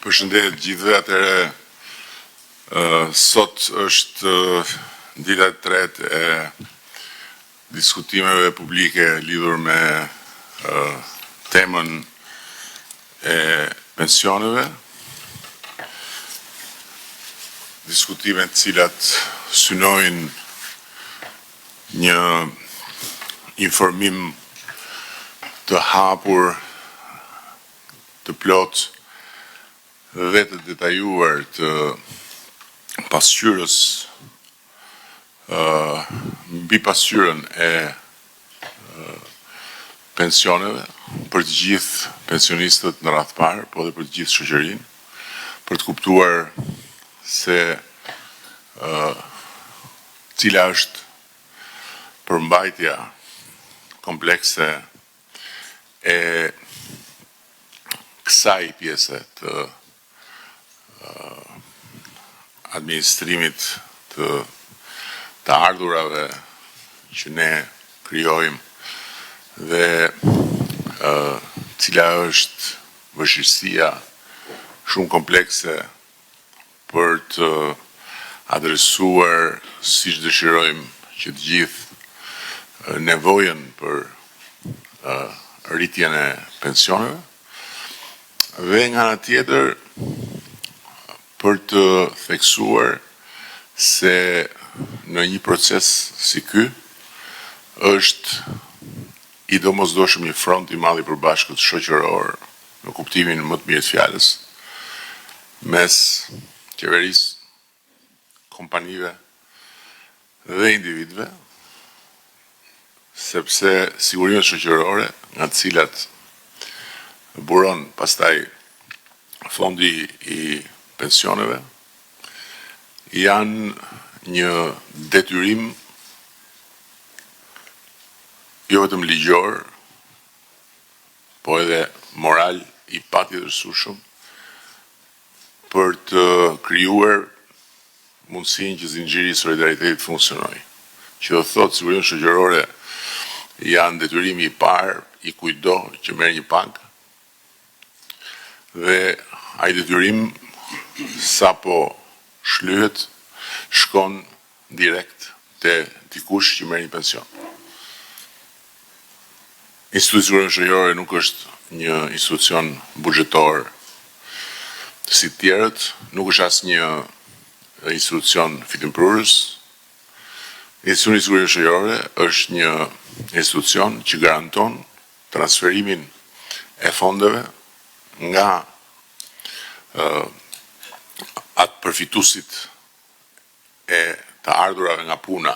Përshëndetje të gjithëve, atëherë sot është dita e tretë e diskutimeve publike lidhur me temën e pensioneve. Diskutime të cilat synojnë një informim të hapur, të plot dhe të detajuar të pasqyrës mbi pasqyrën e pensioneve për të gjithë pensionistët në radhë parë, po dhe për të gjithë shoqërinë, për të kuptuar se cila është përmbajtja komplekse e kësaj pjese të administrimit të ardhurave që ne krijojmë dhe cila është vështirësia shumë komplekse për të adresuar siç dëshirojmë që të gjithë nevojën për rritjen e pensioneve dhe nga ana tjetër për të theksuar se në një proces si ky është i domosdoshëm një front i madh i përbashkët shoqëror në kuptimin më të mirë të fjalës mes qeverisë, kompanive dhe individëve, sepse sigurimet shoqërore, nga të cilat buron pastaj fondi i pensioneve, janë një detyrim jo vetëm ligjor, po edhe moral i patjetërshëm për të krijuar mundësinë që zinxhiri i solidaritetit funksionojë. Që do thotë sigurimet shoqërore janë detyrimi i parë i kujdo që merr një pagë dhe ai detyrim sapo shlyhet shkon direkt te dikush që merr një pension. Instituti i Sigurimeve Shoqërore nuk është një institucion buxhetor si të tjerët, nuk është asnjë institucion fitimprurës. Instituti i Sigurimeve Shoqërore është një institucion që garanton transferimin e fondeve nga atë përfituesit e të ardhurave nga puna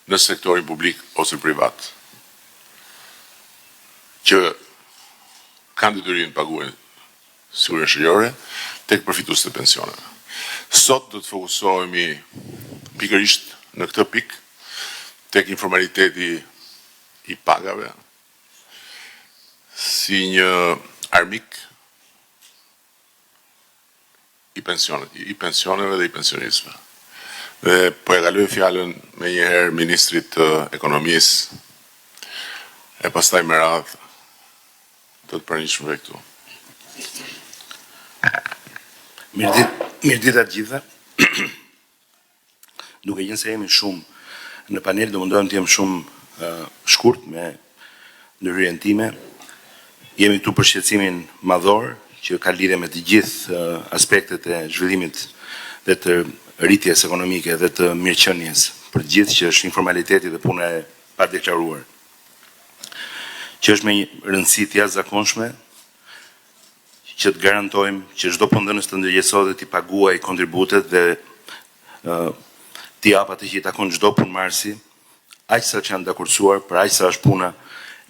në sektorin publik ose privat, që kanë detyrimin të paguajnë sigurinë shoqërore tek përfituesit e pensioneve. Sot do të fokusohemi pikërisht në këtë pikë tek informaliteti i pagave si një armik i pensioneve dhe i pensionistëve. Dhe po e kaloj fjalën me njëherë ministrit të ekonomisë e pastaj me radhë të pranishmëve këtu. Mirë ditë të gjithëve. Duke qenë se jemi shumë në panel, do mundohem të jem shumë shkurt me ndërhyrjen time. Jemi këtu për shqetësimin madhor që ka lidhje me të gjithë aspektet e zhvillimit dhe të rritjes ekonomike dhe të mirëqenies për të gjithë, që është informaliteti dhe puna e padeklaruar, që është me një rëndësi të jashtëzakonshme që të garantojmë që çdo punëdhënës të ndërgjegjësohet të paguajë kontributet dhe t'i jap atë që i takon çdo punëmarrësi, aq sa që janë dakurcuar për aq sa është puna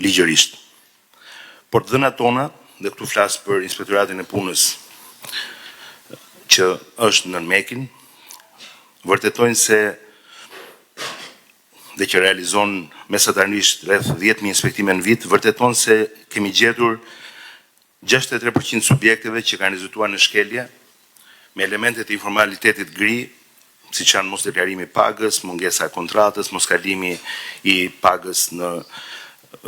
ligjërisht. Por të dhënat tona, dhe këtu flas për Inspektoratin e Punës që është nën Mekin, vërtetojnë se dhe që realizon mesatarisht rreth 10.000 inspektime në vit, vërteton se kemi gjetur 63% subjekteve që kanë rezultuar në shkelje me elementet e informalitetit gri, si që janë mos deklarimi pagës, mungesa e kontratës, mos kalimi i pagës në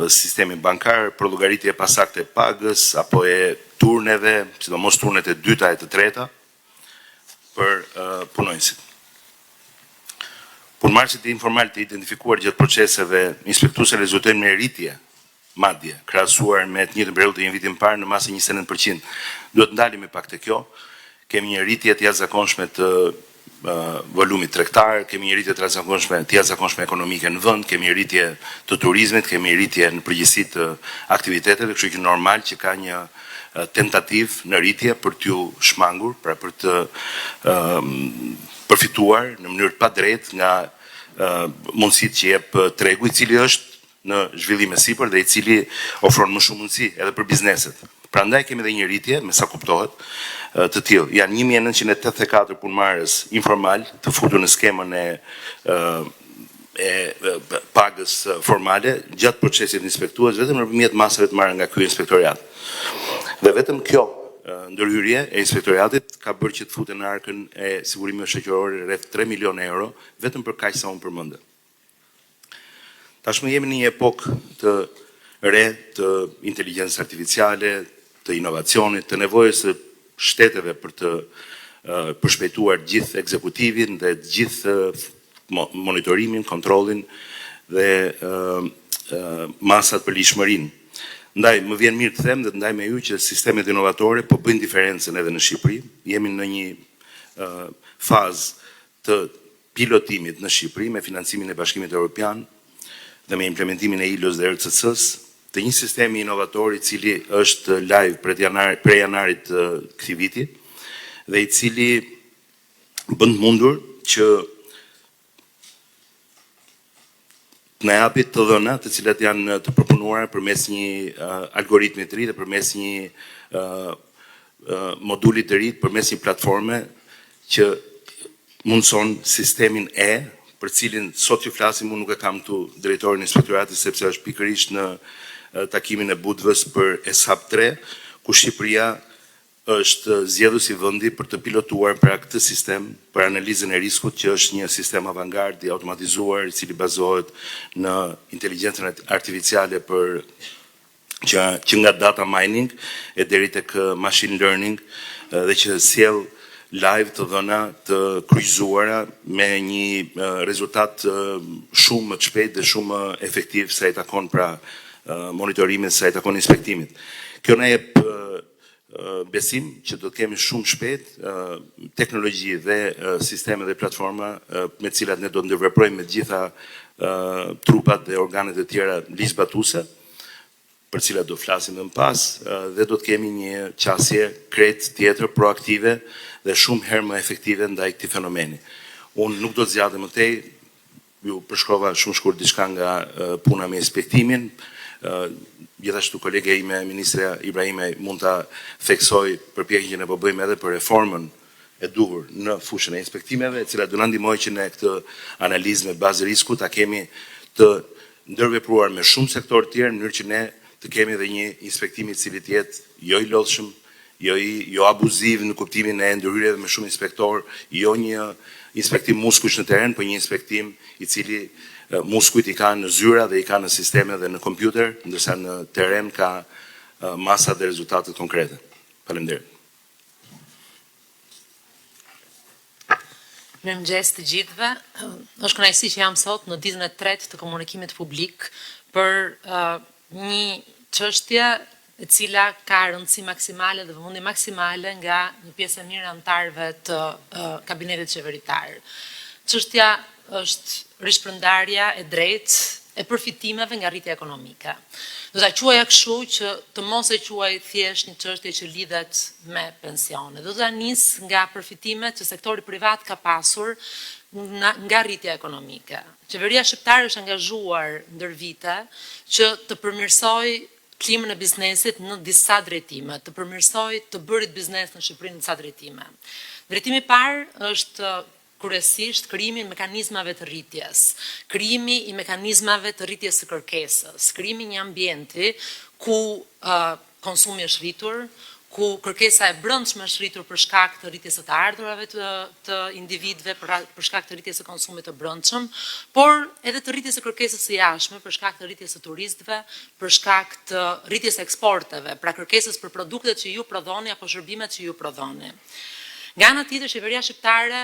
sistemi bankar, për llogaritje e pasaktë e pagës apo e turneve, sidomos turnet e dyta e të treta për punonjësit. Punëmarrësit e informal të identifikuar gjatë proceseve inspektuese rezultojnë në rritje madje, krahasuar me të njëjtën periudhë të një viti më parë në masë 29%. Duhet ndalemi pak te kjo. Kemi një rritje të jashtëzakonshme të volumit tregtar, kemi një rritje të jashtëzakonshme ekonomike në vend, kemi një rritje të turizmit, kemi një rritje në përgjithësi të aktiviteteve, kështu që normal që ka një tentativë në rritje për t'ju shmangur, pra për të përfituar në mënyrë të padrejtë nga mundësitë që jep tregu, i cili është në zhvillim e sipër dhe i cili ofron më shumë mundësi edhe për bizneset. Prandaj kemi edhe një rritje, me sa kuptohet, të tillë. Janë 1984 punëmarrës informal të futur në skemën e pagës formale gjatë procesit inspektues vetëm nëpërmjet masave të marra nga ky inspektoriat. Dhe vetëm kjo ndërhyrje e inspektoriatit ka bërë që të futen në arkën e sigurimeve shoqërore rreth 3 milionë euro vetëm për kaq sa unë përmendë. Tashmë jemi në një epokë të re të inteligjencës artificiale, të inovacionit, të nevojës së shteteve për të përshpejtuar gjithë ekzekutivin dhe gjithë monitorimin, kontrollin dhe masat për lishmërinë. Ndaj, më vjen mirë të them dhe të ndaj me ju që sistemet inovatore po bëjnë diferencën edhe në Shqipëri. Jemi në një fazë të pilotimit në Shqipëri me financimin e Bashkimit Evropian dhe me implementimin e ILO-s dhe RCC-s të një sistemi inovator i cili është live prej janarit këtij viti dhe i cili bën mundur që të na japi të dhëna të cilat janë të përpunuara përmes një algoritmi të ri dhe përmes një moduli të ri, përmes një platforme që mundson sistemin për cilin sot ju flasim, unë nuk e kam tu drejtorin e inspektoratit sepse është pikërisht në takimin e Budvës për ESHAP 3, ku Shqipëria është zgjedhur si vendi për të pilotuar pra këtë sistem për analizën e riskut, që është një sistem avangard i automatizuar i cili bazohet në inteligjencën artificiale që nga data mining e deri tek machine learning dhe që sjell live të dhëna të kryqëzuara me një rezultat shumë më të shpejtë dhe shumë më efektiv sa i takon pra monitorimit, sa i takon inspektimit. Kjo na jep besim që do të kemi shumë shpejt teknologji dhe sisteme dhe platforma me cilat ne do të ndërveprojmë me gjitha trupat dhe organet e tjera ligjzbatuese, për cilat do flasim më pas, dhe do të kemi një qasje krejt tjetër proaktive dhe shumë herë më efektive ndaj këtij fenomeni. Unë nuk do të zgjatem më tej, ju përshkrova shumë shkurt diçka nga puna me inspektimin. Gjithashtu kolege ime, ministra Ibrahime, mund ta theksoj përpjekjen që ne po bëjmë edhe për reformën e duhur në fushën e inspektimeve, e cila do na ndihmojë që ne këtë analizë me bazë risku ta kemi të ndërvepruar me shumë sektorë të tjerë, në mënyrë që ne të kemi edhe një inspektim i cili të jetë jo i lodhshëm, jo abuziv në kuptimin e ndërhyrjeve me shumë inspektor, jo një inspektim muskush në teren, por një inspektim i cili muskujt i ka në zyra dhe i ka në sisteme dhe në kompjuter, ndërsa në teren ka masa dhe rezultatet konkrete. Faleminderit. Mirëmëngjes të gjithëve. Është kënaqësi që jam sot në ditën e tretë të komunikimit publik për një çështje e cila ka rëndësi maksimale dhe vëmendje maksimale nga një pjesë e mirë anëtarëve të kabinetit qeveritar. Çështja është rishpërndarja e drejtë e përfitimeve nga rritja ekonomike. Do ta quaja kështu që të mos e quaj thjesht një çështje që lidhet me pensione. Do ta nis nga përfitimet që sektori privat ka pasur nga rritja ekonomike. Qeveria shqiptare është angazhuar ndër vite që të përmirësojë klimën e biznesit në disa drejtime, të përmirësojë të bërit biznes në Shqipëri në disa drejtime. Drejtimi i parë është kryesisht krijimi i mekanizmave të rritjes, krijimi i mekanizmave të rritjes së kërkesës, krijimi i një ambienti ku konsumi është rritur, ku kërkesa e brendshme është rritur për shkak të rritjes së të ardhurave të individëve, për shkak të rritjes së konsumit të brendshëm, por edhe të rritjes së kërkesës së jashtme, për shkak të rritjes së turistëve, për shkak të rritjes së eksporteve, pra kërkesës për produktet që ju prodhoni apo shërbimet që ju prodhoni. Nga ana tjetër, qeveria shqiptare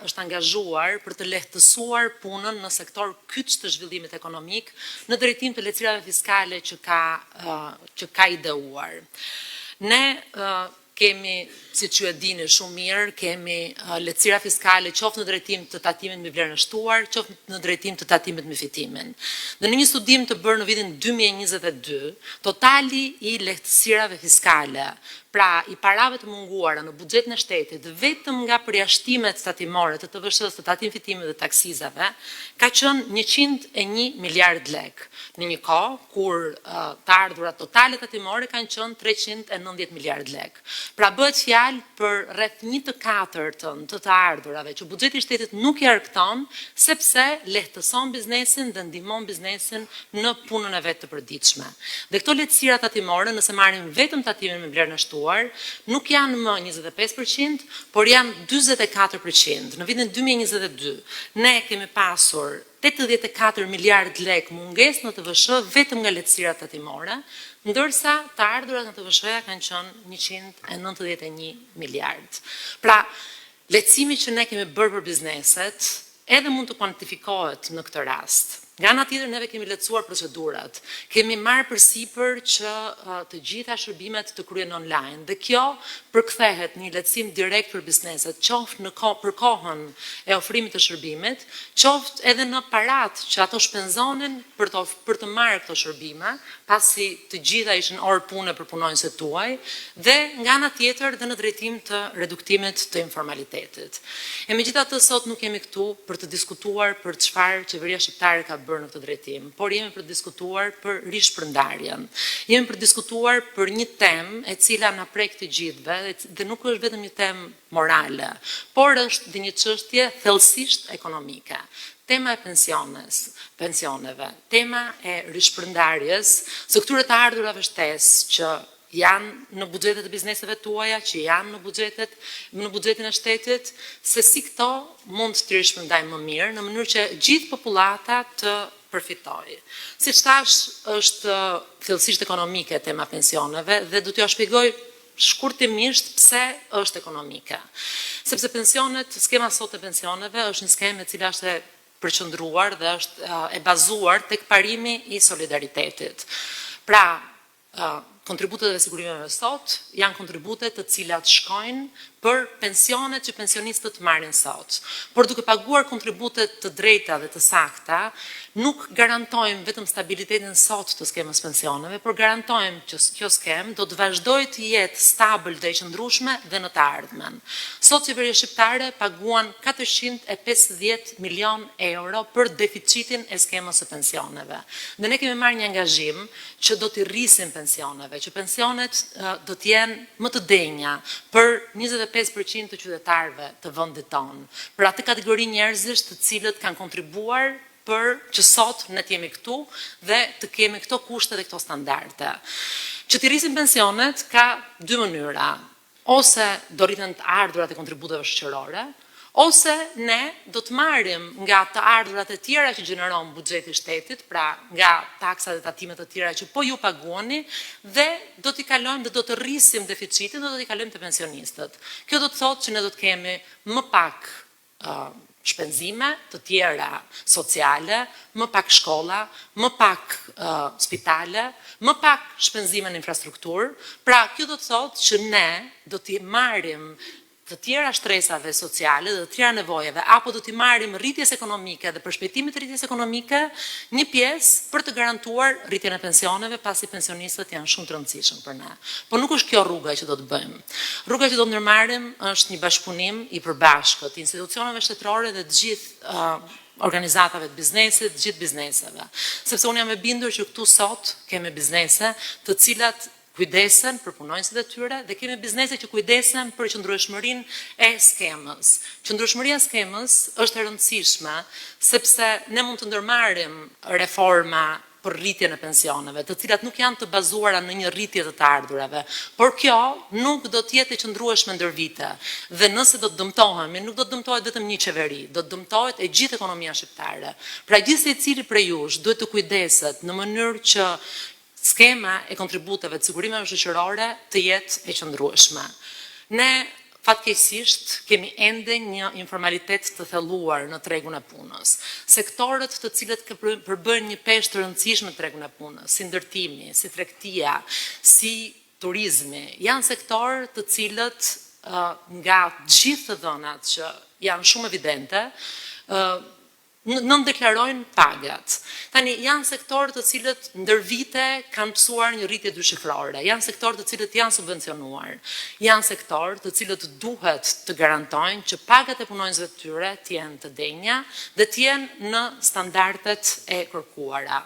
është angazhuar për të lehtësuar punën në sektor kyç të zhvillimit ekonomik në drejtim të lehtësirave fiskale që ka ideuar. Ne kemi, siç ju e dini shumë mirë, kemi lehtësira fiskale qoftë në drejtim të tatimit me vlerën e shtuar, qoftë në drejtim të tatimit me fitimin. Dhe në një studim të bërë në vitin 2022, totali i lehtësirave fiskale, pra i parave të munguara në buxhetin e shtetit, vetëm nga përjashtimet tatimore të TVSH-s, të tatim fitimit dhe taksizave, ka qenë 101 miliard lek. Në një kohë kur të ardhurat totale tatimore kanë qenë 390 miliard lek. Pra bëhet fjalë për rreth 1/4 të ardhurave që buxheti i shtetit nuk i arkton, sepse lehtëson biznesin dhe ndihmon biznesin në punën e vet të përditshme. Dhe këto lehtësira tatimore, nëse marrim vetëm tatimin me vlerën e shtuar, nuk janë më 25%, por janë 44%. Në vitin 2022, ne kemi pasur 84 miliard lek mungesë në TVSH vetëm nga lehtësirat tatimore, ndërsa të ardhurat në TVSH-ja kanë qenë 191 miliard. Pra, lehtësimi që ne kemi bërë për bizneset edhe mund të kuantifikohet në këtë rast. Nga ana tjetër, neve kemi lehtësuar procedurat, kemi marrë përsipër që të gjitha shërbimet të kryen online, dhe kjo përkthehet një lehtësim direkt për bizneset, qoftë për kohën e ofrimit të shërbimit, qoftë edhe në parat që ato shpenzonin për të marrë këto shërbime, pasi të gjitha ishin orë pune për punonjësit tuaj, dhe nga ana tjetër dhe në drejtim të reduktimit të informalitetit. E megjithatë, sot nuk jemi këtu për të diskutuar për çfarë qeveria shqiptare ka bërë në këtë drejtim, por jemi për të diskutuar për rishpërndarjen. Jemi për të diskutuar për një temë e cila na prek të gjithëve dhe nuk është vetëm një temë morale, por është dhe një çështje thellësisht ekonomike. Tema e pensioneve, tema e rishpërndarjes së këtyre të ardhurave shtesë që janë në buxhetet e bizneseve tuaja, që janë në buxhetin e shtetit, se si këto mund të rishpërndajmë më mirë, në mënyrë që gjithë popullata të përfitojë. Siç thash, është thellësisht ekonomike tema pensioneve dhe do t'ju shpjegoj shkurtimisht pse është ekonomike. Sepse skema sot e pensioneve është një skemë e cila është e përqendruar dhe është e bazuar tek parimi i solidaritetit. Pra, kontributet dhe sigurimeve sot janë kontributet të cilat shkojnë për pensionet që pensionistët marrin sot. Por duke paguar kontributet të drejta dhe të sakta, nuk garantojmë vetëm stabilitetin sot të skemës pensioneve, por garantojmë që kjo skemë do të vazhdojë të jetë stabil dhe i qëndrueshme dhe në të ardhmen. Sot qeveria shqiptare paguan 450 milion euro për deficitin e skemës së pensioneve. Dhe ne kemi marrë një angazhim që do t'i rrisim pensioneve, që pensionet do t'jenë më të denja për 25% të qytetarëve të vendit tonë, për atë kategori njerëzish të cilët kanë kontribuar për që sot ne jemi këtu dhe të kemi këto kushte dhe këto standarde. Që t'i rrisim pensionet ka dy mënyra, ose do rriten të ardhurat e kontributeve shoqërore, ose ne do të marrim nga të ardhurat e tjera që gjeneron buxheti i shtetit, pra nga taksat dhe tatimet e tjera që po ju paguani, dhe do t'i kalojmë dhe do të rrisim deficitin dhe do t'i kalojmë të pensionistët. Kjo do të thotë që ne do të kemi më pak shpenzime të tjera sociale, më pak shkolla, më pak spitale, më pak shpenzime në infrastrukturë. Pra, kjo do të thotë që ne do t'i marrim të tjera shtresave sociale dhe të tjera nevojeve, apo do t'i marrim rritjes ekonomike dhe përshpejtimit të rritjes ekonomike një pjesë për të garantuar rritjen e pensioneve, pasi pensionistët janë shumë të rëndësishëm për ne. Po nuk është kjo rruga që do të bëjmë. Rruga që do të ndërmarrim është një bashkëpunim i përbashkët, institucioneve shtetërore dhe të gjithë organizatave të biznesit, të gjithë bizneseve. Sepse unë jam e bindur që këtu sot kemi biznese të cilat kujdesen për punonjësit e tyre dhe kemi biznese që kujdesen për qëndrueshmërinë e skemës. Qëndrueshmëria e skemës është e rëndësishme sepse ne mund të ndërmarrim reforma për rritjen e pensioneve, të cilat nuk janë të bazuara në një rritje të ardhurave. Por kjo nuk do të jetë e qëndrueshme ndër vite. Dhe nëse do të dëmtohemi, nuk do të dëmtohet vetëm një qeveri, do të dëmtohet e gjithë ekonomia shqiptare. Pra gjithë secili prej jush duhet të kujdeset në mënyrë që skema e kontributeve të sigurimeve shoqërore të jetë e qëndrueshme. Ne fatkeqësisht kemi ende një informalitet të thelluar në tregun e punës. Sektorët të cilët përbëjnë një peshë të rëndësishme në tregun e punës, si ndërtimi, si tregtia, si turizmi, janë sektorë të cilët nga gjithë të dhënat që janë shumë evidente, nëndeklarojnë pagat. Tani, janë sektorë të cilët ndër vite kanë pësuar një rritje dyshifrore, janë sektorë të cilët janë subvencionuar, janë sektorë të cilët duhet të garantojnë që pagat e punonjësve të tyre t'jenë të denja dhe t'jenë në standardet e kërkuara.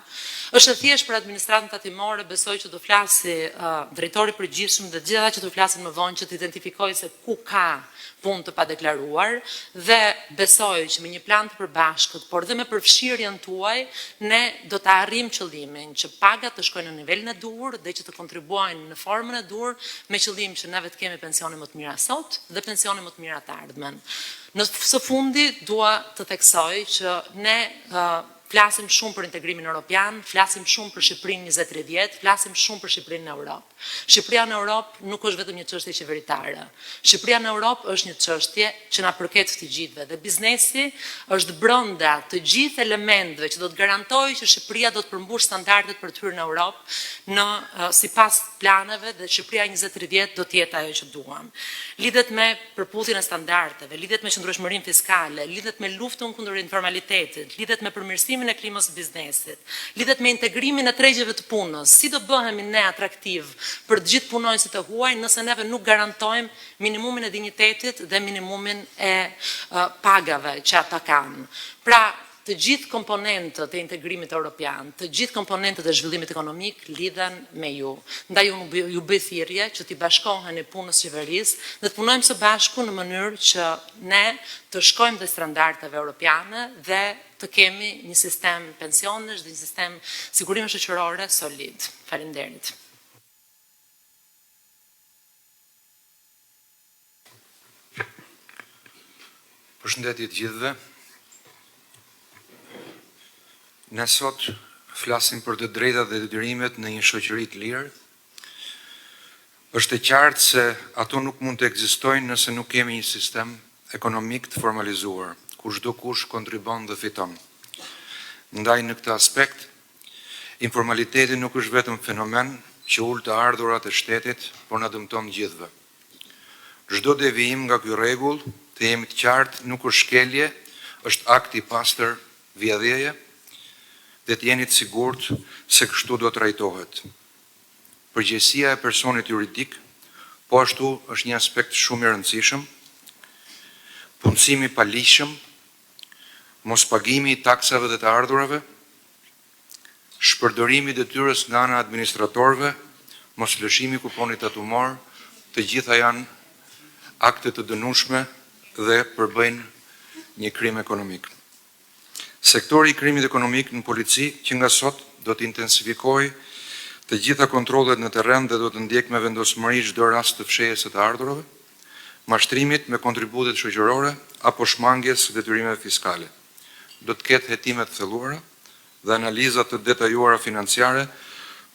Është e thjesht për administratën tatimore, besoj që do flasi drejtori përgjithshëm dhe gjitha që do flasin më vonë që të identifikoj se ku ka punë të padeklaruar dhe besoj që me një plan të përbashkët, por dhe me përfshirjen tuaj, ne do të arrim qëllimin që pagat të shkojnë në nivelin e dur dhe që të kontribuojnë në formën e dur me qëllim që neve të kemi pensione më të mira sot dhe pensione më të mira të ardhmen. Në së fundi dua të theksoj që ne flasim shumë për integrimin europian, flasim shumë për Shqipërinë 2030, flasim shumë për Shqipërinë në Europë. Shqipëria në Europë nuk është vetëm një çështje qeveritare. Shqipëria në Europë është një çështje që na përket të gjithëve dhe biznesi është brenda të gjithë elementeve që do të garantojë që Shqipëria do të përmbush standardet për të hyrë në Europë në sipas planeve dhe Shqipëria 2030 do të jetë ajo që duam. Lidhet me përputhjen e standardeve, lidhet me qëndrueshmërinë fiskale, lidhet me luftën kundër informalitetit, lidhet me përmirësimin e klimës së biznesit, lidhet me integrimin e tregjeve të punës, si do bëhemi ne atraktiv për të gjithë punonjësit e huaj nëse neve nuk garantojmë minimumin e dinjitetit dhe minimumin e pagave që ata kanë. Pra, të gjithë komponentët e integrimit europian, të gjithë komponentët e zhvillimit ekonomik lidhen me ju. Ndaj ju bëj thirrje që t'i bashkoheni punës qeverisë dhe të punojmë së bashku në mënyrë që ne të shkojmë dhe standardeve europiane dhe të kemi një sistem pensionesh dhe një sistem sigurime shoqërore solid. Faleminderit. Përshëndetje të gjithëve. Ne sot flasim për të drejtat dhe detyrimet në një shoqëri të lirë. Është e qartë se ato nuk mund të ekzistojnë nëse nuk kemi një sistem ekonomik të formalizuar, ku çdo kush kontribon dhe fiton. Ndaj në këtë aspekt, informaliteti nuk është vetëm fenomen që ul të ardhurat e shtetit, por na dëmton gjithëve. Çdo devijim nga ky rregull, të jemi të qartë, nuk është shkelje, është akt i pastër vjedhjeje dhe të jeni të sigurt se kështu do të trajtohet. Përgjegjësia e personit juridik, po ashtu është një aspekt shumë i rëndësishëm, punësimi paligjshëm, mospagimi i taksave dhe të ardhurave, shpërdorimi i detyrës nga ana e administratorëve, moslëshimi kuponit tatimor, të gjitha janë akte të dënueshme dhe përbëjnë një krim ekonomik. Sektori i krimit ekonomik në polici që nga sot do të intensifikojë të gjitha kontrollet në terren dhe do të ndjek me vendosmëri çdo rast të fshehjes së të ardhurave, mashtrimit me kontributet shoqërore apo shmangjes së detyrimeve fiskale. Do të ketë hetime të thelluara dhe analiza të detajuara financiare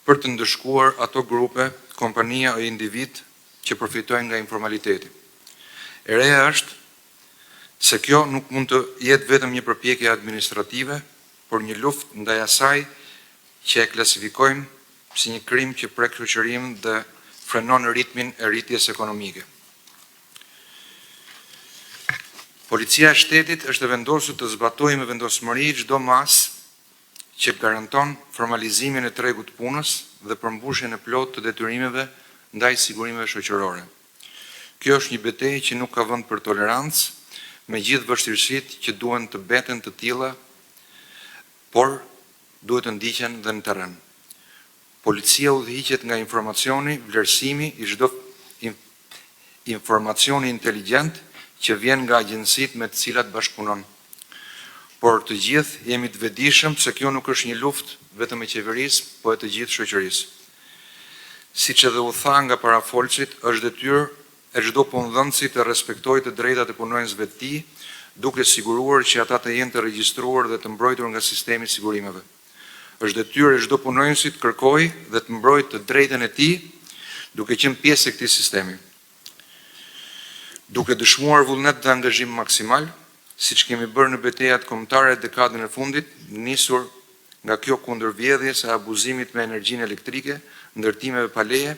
për të ndëshkuar ato grupe, kompania o individ që përfitojnë nga informaliteti. E reja është se kjo nuk mund të jetë vetëm një përpjekje administrative, por një luftë ndaj asaj që e klasifikojmë si një krim që prek shoqërinë dhe frenon ritmin e rritjes ekonomike. Policia e shtetit është e vendosur të zbatojë me vendosmëri çdo mas që garanton formalizimin e tregut të punës dhe përmbushjen e plotë të detyrimeve ndaj sigurimeve shoqërore. Kjo është një betejë që nuk ka vend për tolerancë, me gjithë vështirësitë që duhen të beten të tilla, por duhet të ndiqen dhe në terren. Policia udhëhiqet nga informacioni, vlerësimi i çdo informacioni inteligjent që vjen nga agjencitë me të cilat bashkëpunon. Por të gjithë jemi të vetëdijshëm se kjo nuk është një luftë vetëm e qeverisë, po e të gjithë shoqërisë. Siç edhe u tha nga parafolçit, është detyrë e çdo punëdhënësi të respektojë të drejtat e punonjësve të tij, duke siguruar që ata të jenë të regjistruar dhe të mbrojtur nga sistemi i sigurimeve. Është detyrë e çdo punonjësi të kërkojë dhe të mbrojë të drejtën e tij, duke qenë pjesë e këtij sistemi. Duke dëshmuar vullnet dhe angazhim maksimal, siç kemi bërë në betejat kombëtare dekadën e fundit, nisur nga kjo kundërvjedhje së abuzimit me energjinë elektrike, ndërtimeve pa leje,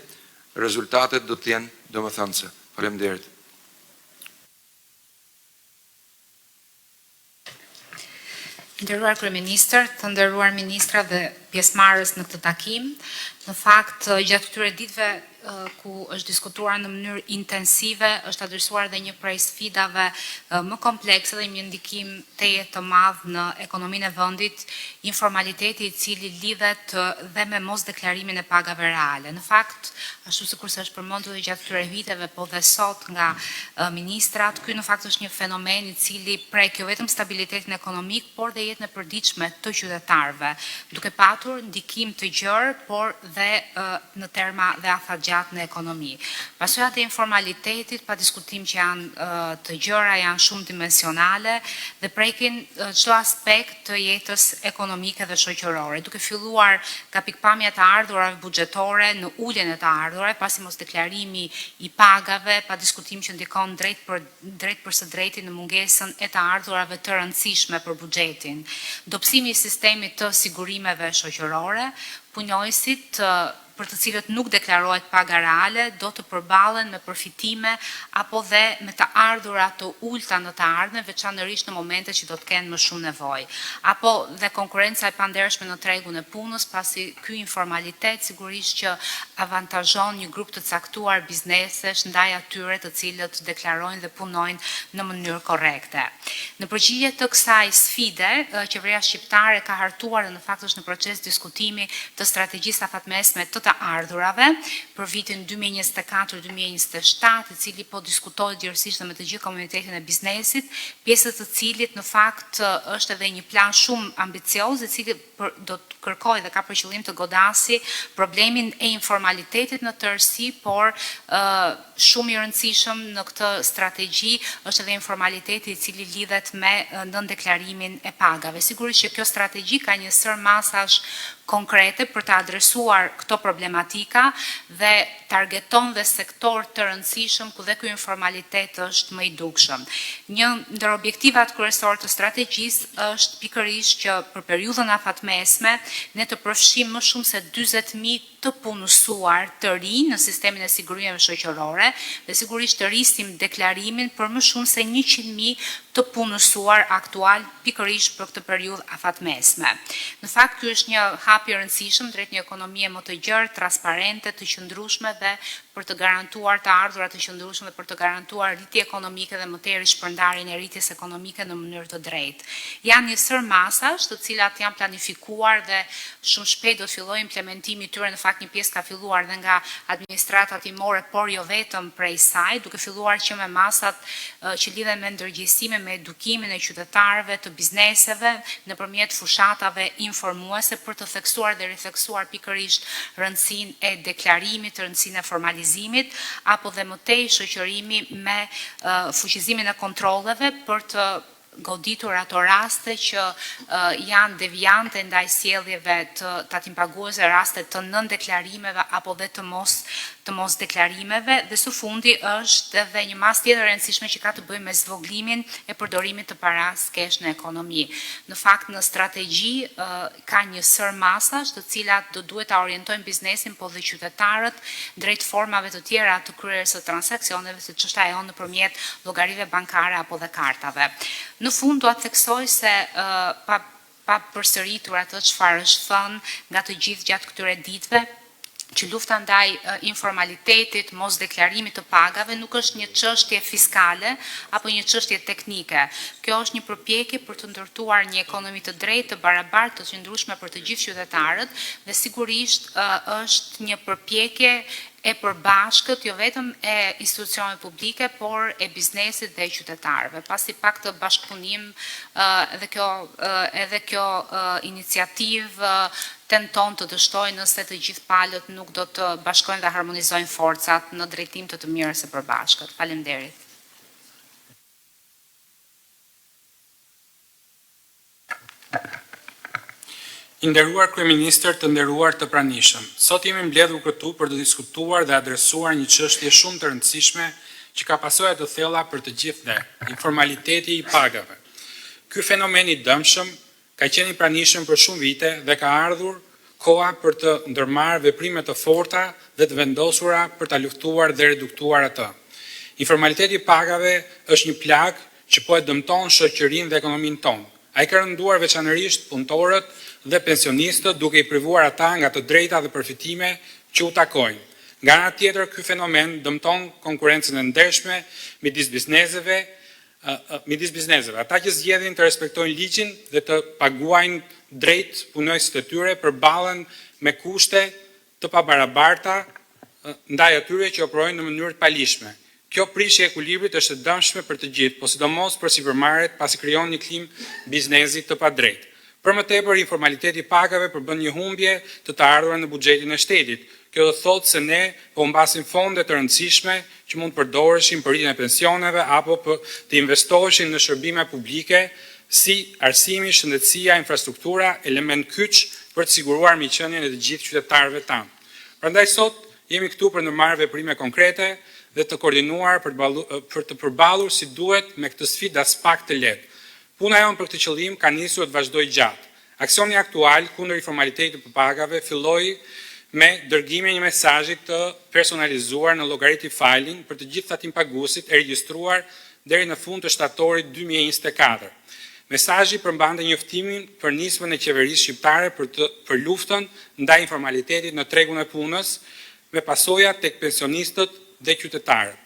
rezultatet do të jenë domethënëse. Faleminderit. Nderuar Kryeministër, të nderuar ministra dhe pjesëmarrës në këtë takim, në fakt gjatë këtyre ditëve ku është diskutuar në mënyrë intensive, është adresuar dhe një prej sfidave më komplekse dhe një ndikim teje të madh në ekonominë e vendit, informaliteti i cili lidhet dhe me mosdeklarimin e pagave reale. Në fakt, ashtu sikurse është përmendur gjatë këtyre viteve, po dhe sot nga ministrat, ky në fakt është një fenomen i cili prek jo vetëm stabilitetin ekonomik, por dhe jetën e përditshme të qytetarëve, duke patur ndikim të gjerë, por dhe në terma dhe afat gjatë në ekonomi. Pasojat e informalitetit, pa diskutim që janë të gjëra, janë shumë dimensionale dhe prekin çdo aspekt të jetës ekonomike dhe shoqërore, duke filluar nga pikpamja të ardhurave buxhetore në uljen e të ardhurave, pasi mosdeklarimi i pagave, pa diskutim që ndikon drejt për së drejti në mungesën e të ardhurave të rëndësishme për buxhetin. Dobësimi i sistemit të sigurimeve shoqërore, punojësit për të cilët nuk deklarohet paga reale, do të përballen me përfitime apo dhe me të ardhura të ulta në të ardhmen, veçanërisht në momente që do të kenë më shumë nevojë. Apo dhe konkurenca e pandershme në tregun e punës, pasi ky informalitet sigurisht që avantazhon një grup të caktuar biznesesh ndaj atyre të cilët deklarojnë dhe punojnë në mënyrë korrekte. Në përgjigje të kësaj sfide, qeveria shqiptare ka hartuar dhe në fakt është në proces diskutimi të strategjisë afatmesme të ardhurave për vitin 2024-2027, i cili po diskutohet gjithësisht me të gjithë komunitetin e biznesit, pjesë të cilit në fakt është edhe një plan shumë ambicioz, i cili do të kërkojë dhe ka për qëllim të godasi problemin e informalitetit në tërësi, por shumë i rëndësishëm në këtë strategji është edhe informaliteti i cili lidhet me nëndeklarimin e pagave. Sigurisht që kjo strategji ka një sër masash konkrete për të adresuar këto problematika dhe targeton dhe sektor të rëndësishëm ku dhe ky informalitet është më i dukshëm. Një ndër objektivat kryesor të strategjisë është pikërisht që për periudhën afatmesme ne të përfshim më shumë se 40.000 të punësuar të rinj në sistemin e sigurimeve shoqërore dhe sigurisht të rrisim deklarimin për më shumë se 100.000 të punësuar aktual pikërisht për këtë periudhë afatmesme. Në fakt, ky është një hap i rëndësishëm drejt një ekonomie më të gjerë, transparente, të qëndrueshme dhe për të garantuar të ardhurat të qëndrueshme dhe për të garantuar rritje ekonomike dhe më tepër shpërndarjen e rritjes ekonomike në mënyrë të drejtë. Janë një sër masash të cilat janë planifikuar dhe shumë shpejt do të fillojë implementimi i tyre. Në fakt një pjesë ka filluar dhe nga administrata timore, por jo vetëm prej saj, duke filluar që me masat që lidhen me ndërgjegjësimin, me edukimin e qytetarëve, të bizneseve, nëpërmjet fushatave informuese për të theksuar dhe ritheksuar pikërisht rëndësinë e deklarimit, rëndësinë e formalizimit, apo dhe mëtej shoqërimi me fuqizimin e kontrolleve për të goditur ato raste që janë deviante ndaj sjelljeve të tatimpaguese, raste të nëndeklarimeve apo dhe të mos deklarimeve, dhe së fundi është edhe një masë tjetër e rëndësishme që ka të bëjë me zvoglimin e përdorimit të paras kesh në ekonomi. Në fakt në strategji ka një sër masash të cilat do duhet ta orientojnë biznesin, po dhe qytetarët drejt formave të tjera të kryerjes së transaksioneve, siç është ajo nëpërmjet llogarive bankare apo dhe kartave. Në fund do të theksoj se pa përsëritur atë çfarë është thënë nga të gjithë gjatë këtyre ditëve, që lufta ndaj informalitetit, mos deklarimit të pagave nuk është një çështje fiskale apo një çështje teknike. Kjo është një përpjekje për të ndërtuar një ekonomi të drejtë, të barabartë, të qëndrueshme për të gjithë qytetarët dhe sigurisht është një përpjekje e përbashkët, jo vetëm e institucioneve publike, por e biznesit dhe qytetarëve. Pasi pak të bashkëpunim edhe kjo iniciativë tenton të dështojë nëse të gjithë palët nuk do të bashkojnë dhe harmonizojnë forcat në drejtim të mirës së përbashkët. Faleminderit. I nderuar kryeministër, të nderuar të pranishëm. Sot jemi mbledhur këtu për të diskutuar dhe adresuar një çështje shumë të rëndësishme që ka pasoja të thella për të gjithë ne, informaliteti i pagave. Ky fenomen i dëmshëm ka qenë i pranishëm për shumë vite dhe ka ardhur koha për të ndërmarrë veprime të forta dhe të vendosura për ta luftuar dhe reduktuar atë. Informaliteti i pagave është një plagë që po e dëmton shoqërinë dhe ekonominë tonë. Ai ka rënduar veçanërisht punëtorët dhe pensionistët duke i privuar ata nga të drejta dhe përfitime që u takojnë. Nga ana tjetër, ky fenomen dëmton konkurrencën e ndershme midis bizneseve. Ata që zgjedhin të respektojnë ligjin dhe të paguajnë drejt punojësit e tyre përballen me kushte të pabarabarta ndaj atyre që operojnë në mënyrë të palishme. Kjo prishje e ekuilibrit është e dëmshme për të gjithë, po sidomos për sipërmarrjet pasi krijon një klimë biznesi të padrejtë. Për më tepër, informaliteti i pagave përbën një humbje të të ardhurave në buxhetin e shtetit. Kjo do thotë se ne po humbasim fonde të rëndësishme që mund të përdoreshin për rritjen e pensioneve apo të investoheshin në shërbime publike si arsimi, shëndetësia, infrastruktura, element kyç për të siguruar miqënien e të gjithë qytetarëve tanë. Prandaj sot jemi këtu për të marrë veprime konkrete dhe të koordinuar për të përballur si duhet me këtë sfidë as pak të lehtë. Puna jonë për këtë qëllim ka nisur të vazhdojë gjatë. Aksioni aktual kundër informalitetit të pagave filloi me dërgimin e një mesazhi të personalizuar në llogaritë filing për të gjithë tatimpaguesit e regjistruar deri në fund të shtatorit 2024. Mesazhi përmbante njoftimin për nismën e qeverisë shqiptare për luftën ndaj informalitetit në tregun e punës, me pasoja tek pensionistët dhe qytetarët,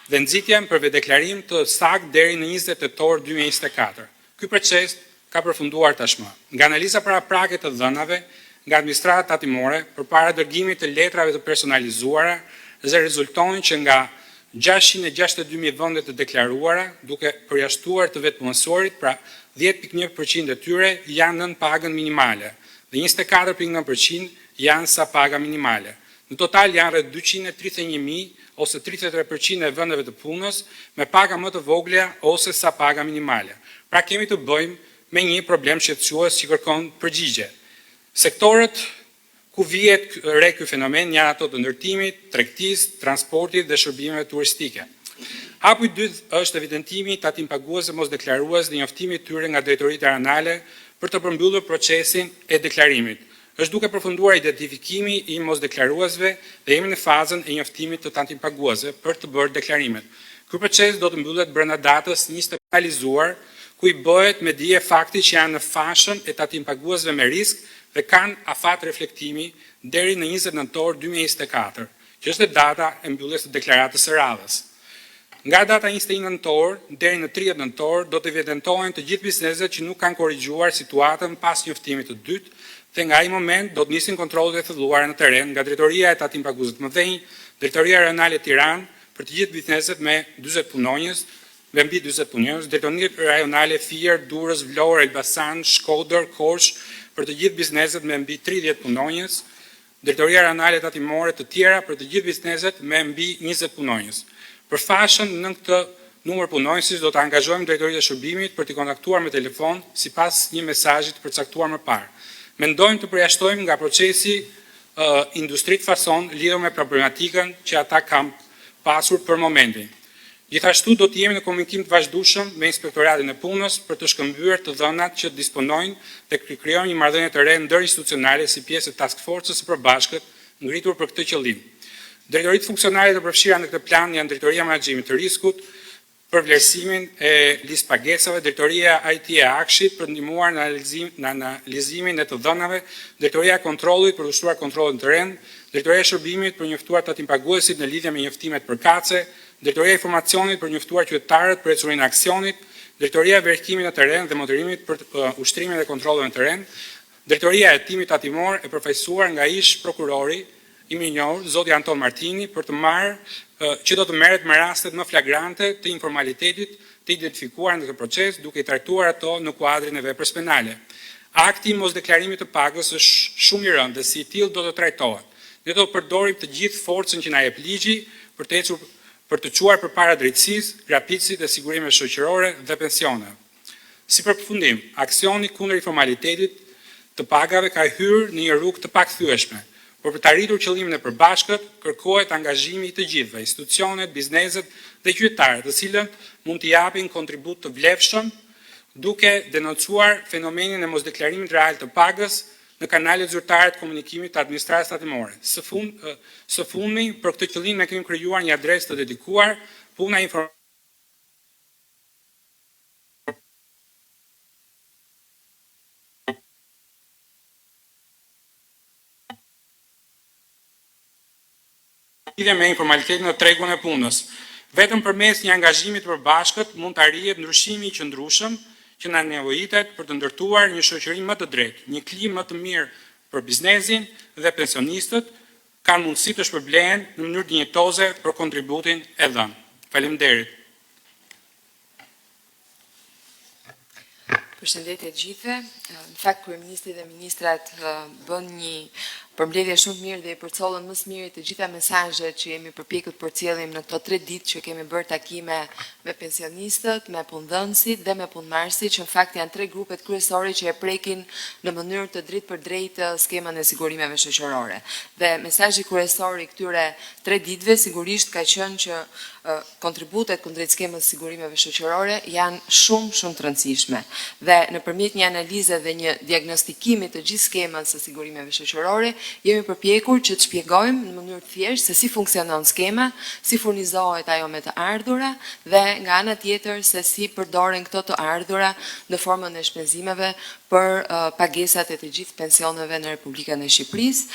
dhe nxitjen për deklarim të saktë deri në 20 tetor 2024. Ky proces ka përfunduar tashmë. Nga analiza paraprake të dhënave nga administrata tatimore përpara dërgimit të letrave të personalizuara, dhe rezultojnë që nga 662.000 vende të deklaruara, duke përjashtuar të vetëpunësorit, pra 10.1% e tyre janë nën pagën minimale dhe 24.9% janë sa paga minimale. Në total janë rreth 231.000 ose 33% e vendeve të punës me paga më të vogla ose sa paga minimale. Pra kemi të bëjmë me një problem shqetësues që kërkon përgjigje. Sektorët ku vihet re ky fenomen janë ato të ndërtimit, tregtisë, transportit dhe shërbimeve turistike. Hapu i dytë është evidentimi i tatimpaguesve mos deklarues dhe njoftimi i tyre nga drejtoritë rajonale për të përmbyllur procesin e deklarimit. Është duke përfunduar identifikimi i mos deklaruesve dhe jemi në fazën e njoftimit të tatimpaguesve për të bërë deklarimet. Ky proces do të mbyllet brenda datës 20 finalizuar, ku i bëhet me dije fakti që janë në fashën e tatimpaguesve me risk dhe kanë afat reflektimi deri në 20 nëntor 2024, që është data e mbylljes së deklaratës së radhës. Nga data 21 nëntor deri në 30 nëntor do të evidentohen të gjithë bizneset që nuk kanë korrigjuar situatën pas njoftimit të dytë, dhe nga ai moment do të nisin kontrollet e filluara në terren nga Drejtoria e Tatimpaguesve të Mëdhenj, Drejtoria Rajonale e Tiranë për të gjithë bizneset me 40 punonjës, me mbi 40 punonjës, Drejtoria Rajonale Fier, Durrës, Vlorë, Elbasan, Shkodër, Korçë për të gjithë bizneset me mbi 30 punonjës, Drejtoria Rajonale Tatimore të tjera për të gjithë bizneset me mbi 20 punonjës. Për fashën në këtë numër punonjësish do të angazhojmë Drejtoritë e Shërbimit për t'i kontaktuar me telefon sipas një mesazhi të përcaktuar më parë. Mendojmë të përjashtojmë nga procesi industrit fason lidhur me problematikën që ata kanë pasur për momentin. Gjithashtu do të jemi në komunikim të vazhdueshëm me Inspektoratin e Punës për të shkëmbyer të dhënat që disponojnë dhe krijojmë një marrëdhënie të re ndërinstitucionale si pjesë e task force-së së përbashkët ngritur për këtë qëllim. Drejtoritë funksionale të përfshira në këtë plan janë Drejtoria e Menaxhimit të Riskut për vlerësimin e listë pagesave, Drejtoria IT e Akshit për ndihmuar në analizimin e të dhënave, Drejtoria e Kontrollit për ushtruar kontrollin në terren, Drejtoria e Shërbimit për njoftuar tatimpaguesit në lidhje me njoftimet përkatëse, Drejtoria e Informacionit për njoftuar qytetarët për ecurinë e aksionit, Drejtoria e Verifikimit në terren dhe monitorimit për ushtrimin dhe kontrollin në terren, Drejtoria e Hetimit Tatimor e përfaqësuar nga ish prokurori i minjohur, zoti Anton Martini, që do të merret me rastet më flagrante të informalitetit të identifikuar në këtë proces, duke i trajtuar ato në kuadrin e veprës penale. Akti i mosdeklarimit të pagës është shumë i rëndë dhe si i tillë do të trajtohet. Ne do të përdorim të gjithë forcën që na jep ligji për të çuar përpara drejtësisë, grapitësit e sigurimeve shoqërore dhe pensione. Si përfundim, aksioni kundër informalitetit të pagave ka hyrë në një rrugë të pakthyeshme, por për të arritur qëllimin e përbashkët, kërkohet angazhimi i të gjithëve, institucionet, bizneset dhe qytetarët, të cilët mund të japin kontribut të vlefshëm, duke denoncuar fenomenin e mosdeklarimit real të pagës në kanalet zyrtare të komunikimit të administratës tatimore. Së fundmi, për këtë qëllim ne kemi krijuar një adresë të dedikuar, puna informacione me informalitetin në tregun e punës. Vetëm përmes një angazhimi të përbashkët mund të arrihet ndryshimi i qëndrueshëm që na nevojitet për të ndërtuar një shoqëri më të drejtë, një klimë më të mirë për biznesin dhe pensionistët kanë mundësi të shpërblehen në mënyrë dinjitoze për kontributin e dhënë. Faleminderit. Përshëndetje gjithëve. Në fakt, kryeministri dhe ministrat bën një përmbledhje shumë të mirë dhe i përcollën më së miri të gjitha mesazhet që jemi përpjekur të përcjellim në këto 3 ditë që kemi bërë takime me pensionistët, me punëdhënësit dhe me punëmarrësit, që në fakt janë 3 grupet kryesore që e prekin në mënyrë të drejtë për drejtë skemën e sigurimeve shoqërore. Dhe mesazhi kryesor i këtyre 3 ditëve sigurisht ka qenë që kontributet kundrejt skemës sigurimeve shoqërore janë shumë të rëndësishme. Dhe nëpërmjet një analize dhe një diagnostikimi të gjithë skemës së sigurimeve shoqërore, jemi përpjekur që të shpjegojmë në mënyrë të thjeshtë se si funksionon skema, si furnizohet ajo me të ardhura dhe nga ana tjetër se si përdoren këto të ardhura në formën e shpenzimeve për pagesat e të gjithë pensioneve në Republikën e Shqipërisë.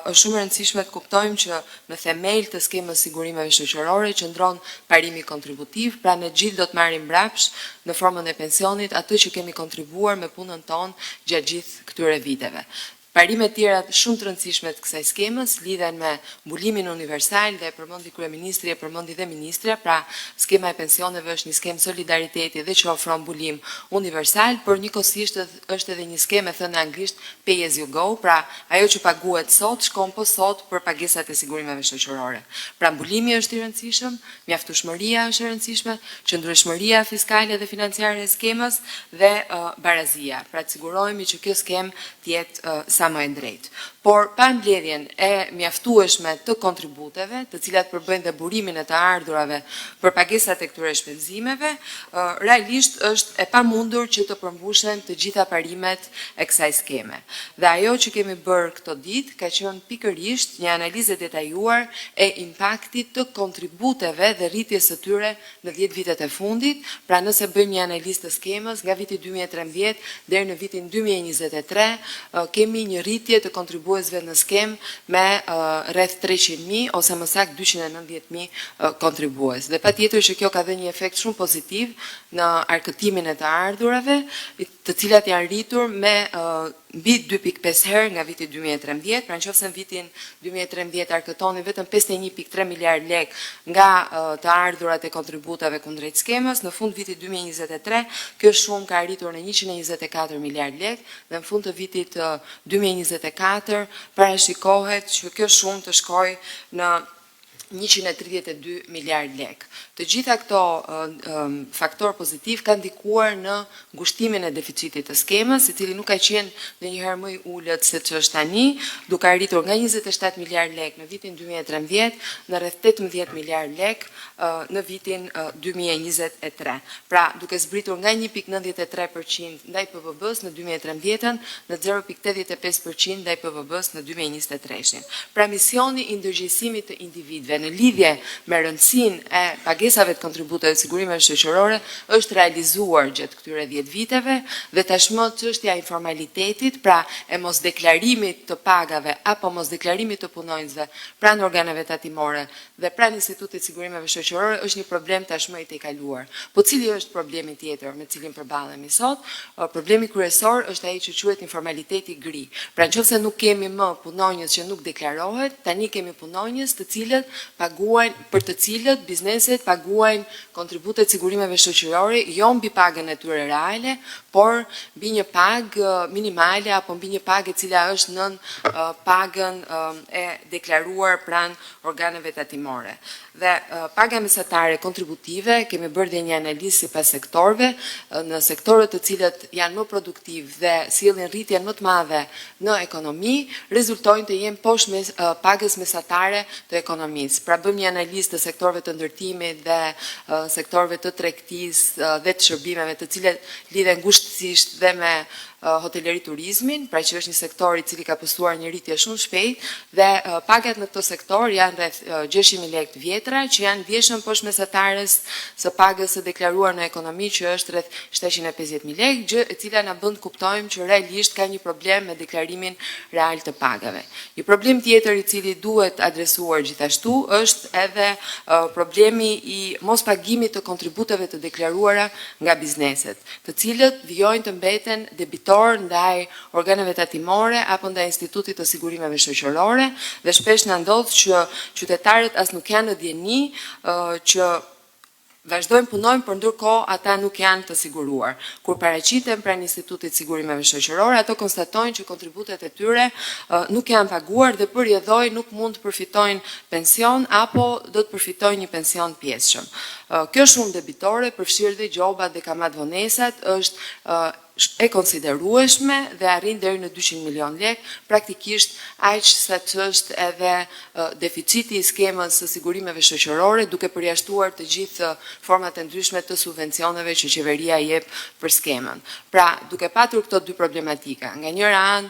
Është shumë e rëndësishme të kuptojmë që në themel të skemës sigurimeve shoqërore qëndron parimi kontributiv, pra ne gjithë do të marrim mbrapsht në formën e pensionit atë që kemi kontribuar me punën tonë gjatë gjithë këtyre viteve. Parimet tjera shumë të rëndësishme të kësaj skemës lidhen me mbulimin universal dhe përmendi kryeministri e përmendi dhe ministra, pra skema e pensioneve është një skemë solidariteti dhe që ofron mbulim universal, por njëkohësisht është edhe një skemë e thënë anglisht pay as you go, pra ajo që paguhet sot shkon po sot për pagesat e sigurimeve shoqërore. Pra mbulimi është i rëndësishëm, mjaftueshmëria është e rëndësishme, qëndrueshmëria fiskale dhe financiare e skemës dhe barazia. Pra të sigurohemi që kjo skemë të jetë sa më e drejtë. Por pa mbledhjen e mjaftueshme të kontributeve, të cilat përbëjnë dhe burimin e të ardhurave për pagesat e këtyre shpenzimeve, realisht është e pamundur që të përmbushen të gjitha parimet e kësaj skeme. Dhe ajo që kemi bërë këto ditë ka qenë pikërisht një analizë detajuar e impaktit të kontributeve dhe rritjes së tyre në 10 vitet e fundit. Pra nëse bëjmë një analizë të skemës nga viti 2013 deri në vitin 2023, kemi një rritje të kontribuesve në skemë me rreth 300.000 ose më saktë 290.000 kontribues. Dhe patjetër që kjo ka dhënë një efekt shumë pozitiv në arkëtimin e të ardhurave, të cilat janë rritur me mbi 2.5 herë nga viti 2013, pra nëse në vitin 2013 arkëtoni vetëm 51.3 miliard lek nga të ardhurat e kontributave kundrejt skemës, në fund vitit 2023 kjo shumë ka arritur në 124 miliard lek dhe në fund të vitit 2024 parashikohet që kjo shumë të shkojë në 132 miliard lek. Të gjitha këto faktor pozitiv kanë ndikuar në ngushtimin e deficitit të skemës, i cili nuk ka qenë ndonjëherë më i ulët se ç'është tani, duke arritur nga 27 miliard lek në vitin 2013 në rreth 18 miliard lek në vitin 2023. Pra, duke zbritur nga 1.93% ndaj PVB-s në 2013 në 0.85% ndaj PVB-s në 2023. Pra, misioni i ndërgjegjësimit të individëve në lidhje me rëndësinë e pagesave të kontributeve të sigurimeve shoqërore është realizuar gjatë këtyre 10 viteve dhe tashmë çështja e informalitetit, pra e mosdeklarimit të pagave apo mosdeklarimit të punonjësve pranë organeve tatimore dhe pranë Institutit të Sigurimeve Shoqërore është një problem tashmë i tejkaluar. Po cili është problemi tjetër me cilin përballemi sot? Problemi kryesor është ai që quhet informaliteti gri. Pra nëse nuk kemi më punonjës që nuk deklarohet, tani kemi punonjës të cilët paguajnë, për të cilët bizneset paguajnë kontributet sigurimeve shoqërore, jo mbi pagën e tyre reale, por mbi një pagë minimale apo mbi një pagë e cila është nën pagën e deklaruar pranë organeve tatimore. Dhe paga mesatare kontributive, kemi bërë dhe një analizë sipas sektorëve, në sektorët të cilët janë më produktiv dhe sillin rritjen më të madhe në ekonomi, rezultojnë të jenë poshtë pagës mesatare të ekonomisë. Pra bëjmë një analizë të sektorëve të ndërtimit dhe sektorëve të tregtisë dhe të shërbimeve, të cilët lidhen ngushtësisht dhe me hoteleri turizmin, pra që është një sektor i cili ka pësuar një rritje shumë shpejt dhe pagat në këto sektor janë rreth 600.000 lekë të vjetra, që janë ndjeshëm poshtë mesatares së pagës së deklaruar në ekonomi që është rreth 750.000 lekë, gjë e cila na bën të kuptojmë që realisht ka një problem me deklarimin real të pagave. Një problem tjetër i cili duhet adresuar gjithashtu është edhe problemi i mos pagimit të kontributeve të deklaruara nga bizneset, të cilët vijojnë të mbeten debitor ndaj organeve tatimore apo ndaj Institutit të Sigurimeve Shoqërore dhe shpesh na ndodh që qytetarët as nuk janë në dieni që vazhdojnë punojnë, por ndërkohë ata nuk janë të siguruar. Kur paraqiten pranë Institutit të Sigurimeve Shoqërore, ato konstatojnë që kontributet e tyre nuk janë paguar dhe përjedhoj nuk mund të përfitojnë pension apo do të përfitojnë një pension pjesëshëm. Kjo shumë debitore, përfshirë dhe gjobat dhe kamat vonesat, është e konsiderueshme dhe arrin deri në 200 milion lekë, praktikisht aq sa ç'është edhe deficiti i skemës së sigurimeve shoqërore, duke përjashtuar të gjithë format e ndryshme të subvencioneve që qeveria jep për skemën. Pra, duke patur këto dy problematika, nga njëra anë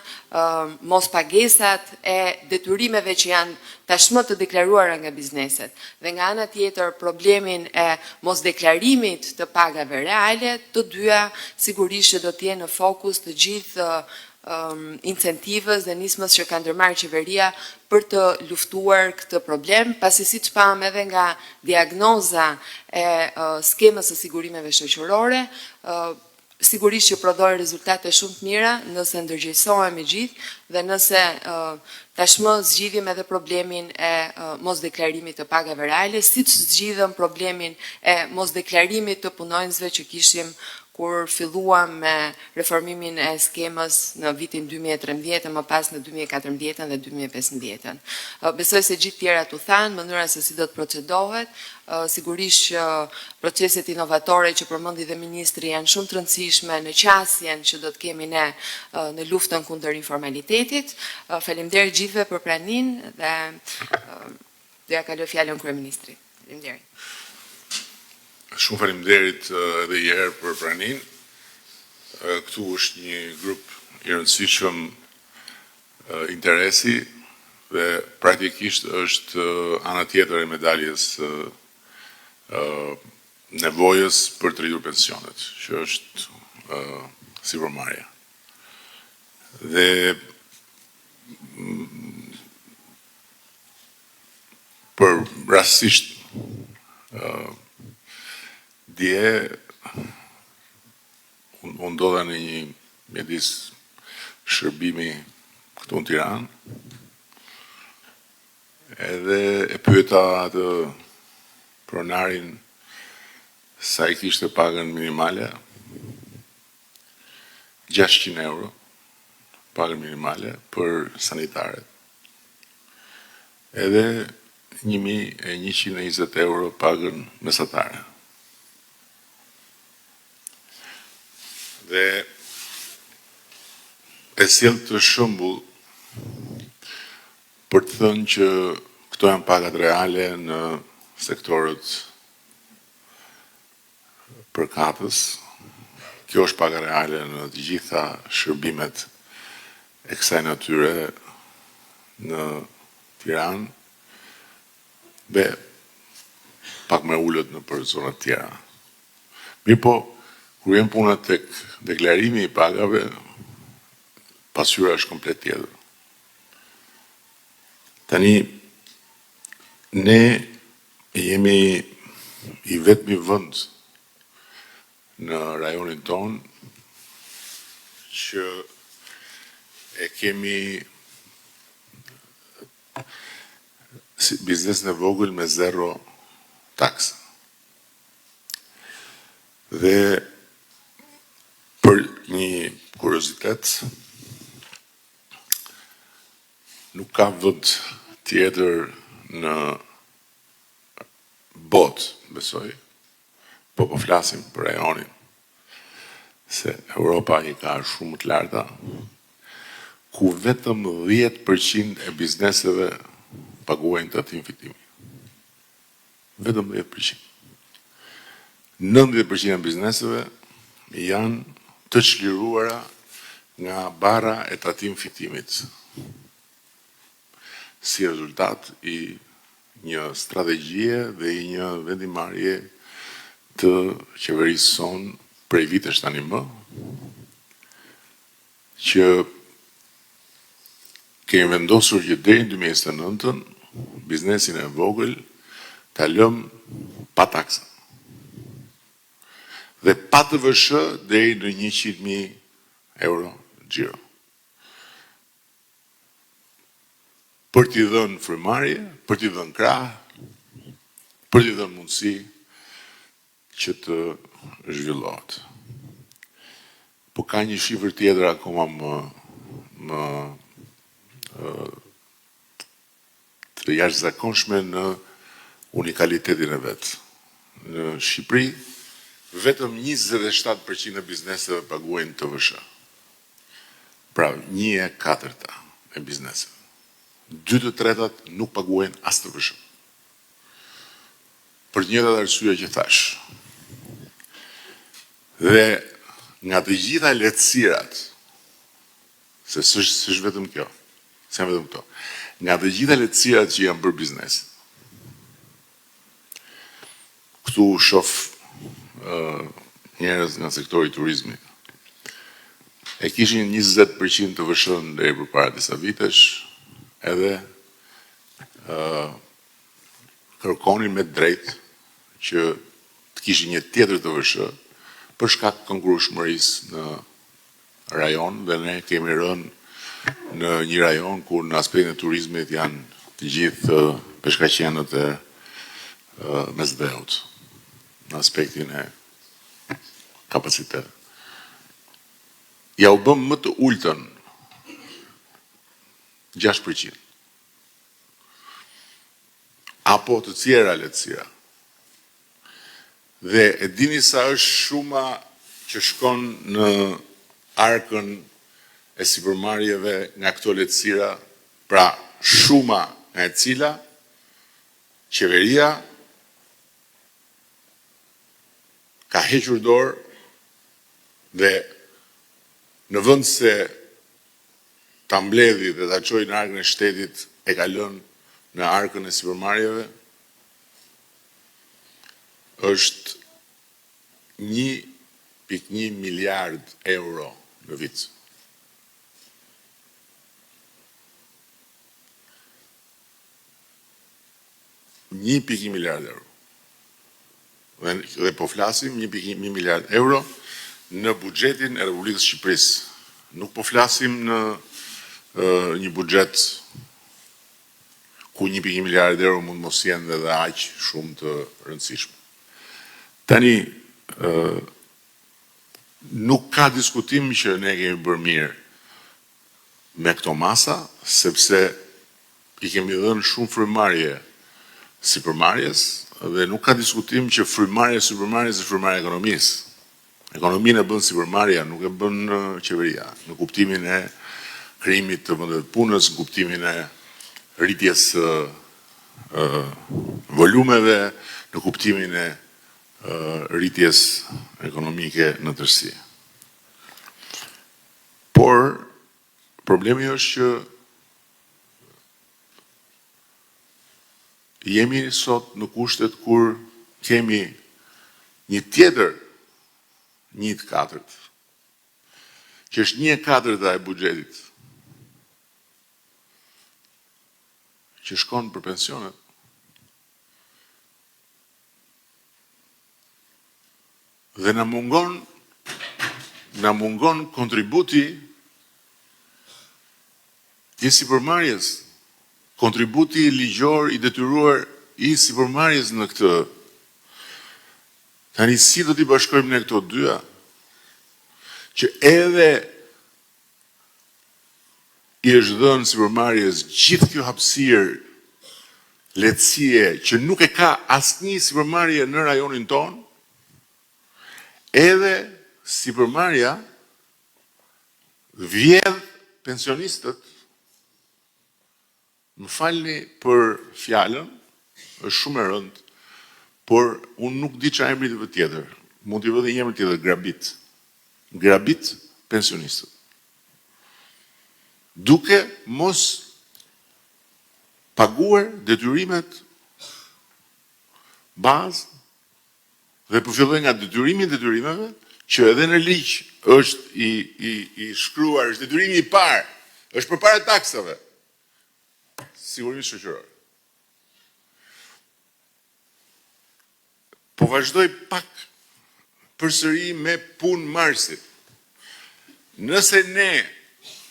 mos pagesat e detyrimeve që janë tashmë të deklaruara nga bizneset, dhe nga ana tjetër problemin e mos deklarimit të pagave reale, të dyja sigurisht që do të jenë në fokus të gjithë incentivës dhe nismës që ka ndërmarrë qeveria për të luftuar këtë problem, pasi siç pam edhe nga diagnoza e skemës së sigurimeve shoqërore, sigurisht që prodhoi rezultate shumë të mira nëse ndërgjegjësohemi gjithë dhe nëse tashmë zgjidhim edhe problemin e mosdeklarimit të pagave reale, siç zgjidhëm problemin e mosdeklarimit të punonjësve që kishim kur filluam me reformimin e skemës në vitin 2013, më pas në 2014 dhe 2015. Besoj se gjithë tjerat u thanë, mënyra se si do të procedohet, sigurisht që proceset inovatore që përmendi dhe ministri janë shumë të rëndësishme në qasjen që do të kemi ne në luftën kundër informalitetit. Faleminderit gjithëve për praninë dhe do ja kaloj fjalën kryeministrit. Faleminderit. Shumë faleminderit edhe një herë për praninë. Këtu është një grup i rëndësishëm interesi dhe praktikisht është ana tjetër e medaljes nevojës për të rritur pensionet, që është sipërmarrja. Dhe për rastësisht dje unë ndodha në një mjedis shërbimi këtu në Tiranë, edhe e pyeta atë pronarin sa i kishte pagën minimale, 600 euro pagën minimale për sanitaret, edhe 1.120 euro pagën mesatare. Dhe e sjell të shembull për të thënë që këto janë pagat reale në sektorët përkatës. Kjo është paga reale në të gjitha shërbimet e kësaj natyre në Tiranë dhe pak me ullët në për zonat tjera. Mirë po, kur jenë punat tek deklarimi i pagave, pasyra është komplet tjetër. Tani, ne jemi i vetmi vend në rajonin ton që e kemi biznes në vogël me 0 taksë. Dhe për një kuriozitet, nuk ka vend tjetër në botë, besoj, po flasim për rajonin, se Europa i ka shumë të larta, ku vetëm 10% e bizneseve paguajnë të atim fitimi. Vetëm 10%. 90% e bizneseve janë të çliruara nga barra e tatim fitimit. Si rezultat i një strategjie dhe i një vendimarrje të qeverisë sonë prej vitesh tani më, që kemi vendosur që deri në 2029 biznesin e vogël ta lëmë pa taksa. Dhe pa të vëshë deri në 100.000 euro xhiro. Për t'i dhënë frymarrje, për t'i dhënë krah, për t'i dhënë mundësi që të zhvillohet. Po ka një shifër tjetër akoma më të jashtëzakonshme në unikalitetin e vet. Në Shqipëri, vetëm 27% e bizneseve paguajnë TVSH. Pra, 1/4 e bizneseve. 2/3 nuk paguajnë as TVSH. Për të njëjtat arsye që thash. Dhe nga të gjitha lehtësirat, se s'është vetëm kjo, s'janë vetëm këto, nga të gjitha lehtësirat që janë për biznesin, këtu shoh njerëz nga sektori i turizmit, e kishin 20% të vëshën deri përpara disa vitesh, edhe kërkonin me drejt që të kishin një tjetër të vëshë për shkak të kongrueshmërisë në rajon, dhe ne kemi rënë në një rajon ku në aspektin e turizmit janë të gjithë peshkaqenët e mesdheut, në aspektin e kapacitet. Ja u bëm më të ultën 6%. Apo të tjera lehtësira. Dhe e dini sa është shuma që shkon në arkën e sipërmarrjeve nga këto lehtësira, pra shuma nga e cila qeveria ka hequr dorë dhe në vend se ta mbledhi dhe ta çojë në arkën e shtetit, e ka lënë në arkën e sipërmarrjeve, është 1.1 miliard euro në vit. $1.1 miliard euro. Dhe po flasim 1.1 miliard euro në buxhetin e Republikës Shqipërisë. Nuk po flasim në një buxhet ku 1.1 miliard euro mund mos jenë edhe aq shumë të rëndësishme. Tani, nuk ka diskutim që ne kemi bërë mirë me këto masa, sepse i kemi dhënë shumë frymarrje sipërmarrjes, dhe nuk ka diskutim që frymarrja sipërmarrjes është frymarrja e ekonomisë. Ekonominë e bën sipërmarrja, nuk e bën qeveria, në kuptimin e krijimit të vendeve të punës, në kuptimin e rritjes volumeve, në kuptimin e rritjes ekonomike në tërësi. Por, problemi është që jemi sot në kushtet kur kemi një tjetër 1/4, që është 1/4 e buxhetit, që shkon për pensionet. Dhe na mungon kontributi i sipërmarrjes, kontributi ligjor i detyruar i sipërmarrjes në këtë. Tani si do t'i bashkojmë ne këto dyja, që edhe i është dhënë sipërmarrjes gjithë kjo hapësirë, lehtësie që nuk e ka asnjë sipërmarrje në rajonin tonë, edhe sipërmarrja vjedh pensionistët, më falni për fjalën, është shumë e rëndë, por unë nuk di çfarë emri të tjetër. Mund t'i vë dhe një emër tjetër, grabit. Grabit pensionistët. Duke mos paguar detyrimet bazë dhe përfilloj nga detyrimeve, që edhe në ligj është i shkruar, është detyrimi i parë, është përpara taksave, sigurimisht shoqërore. Po vazhdoj pak përsëri me punë marsit. Nëse ne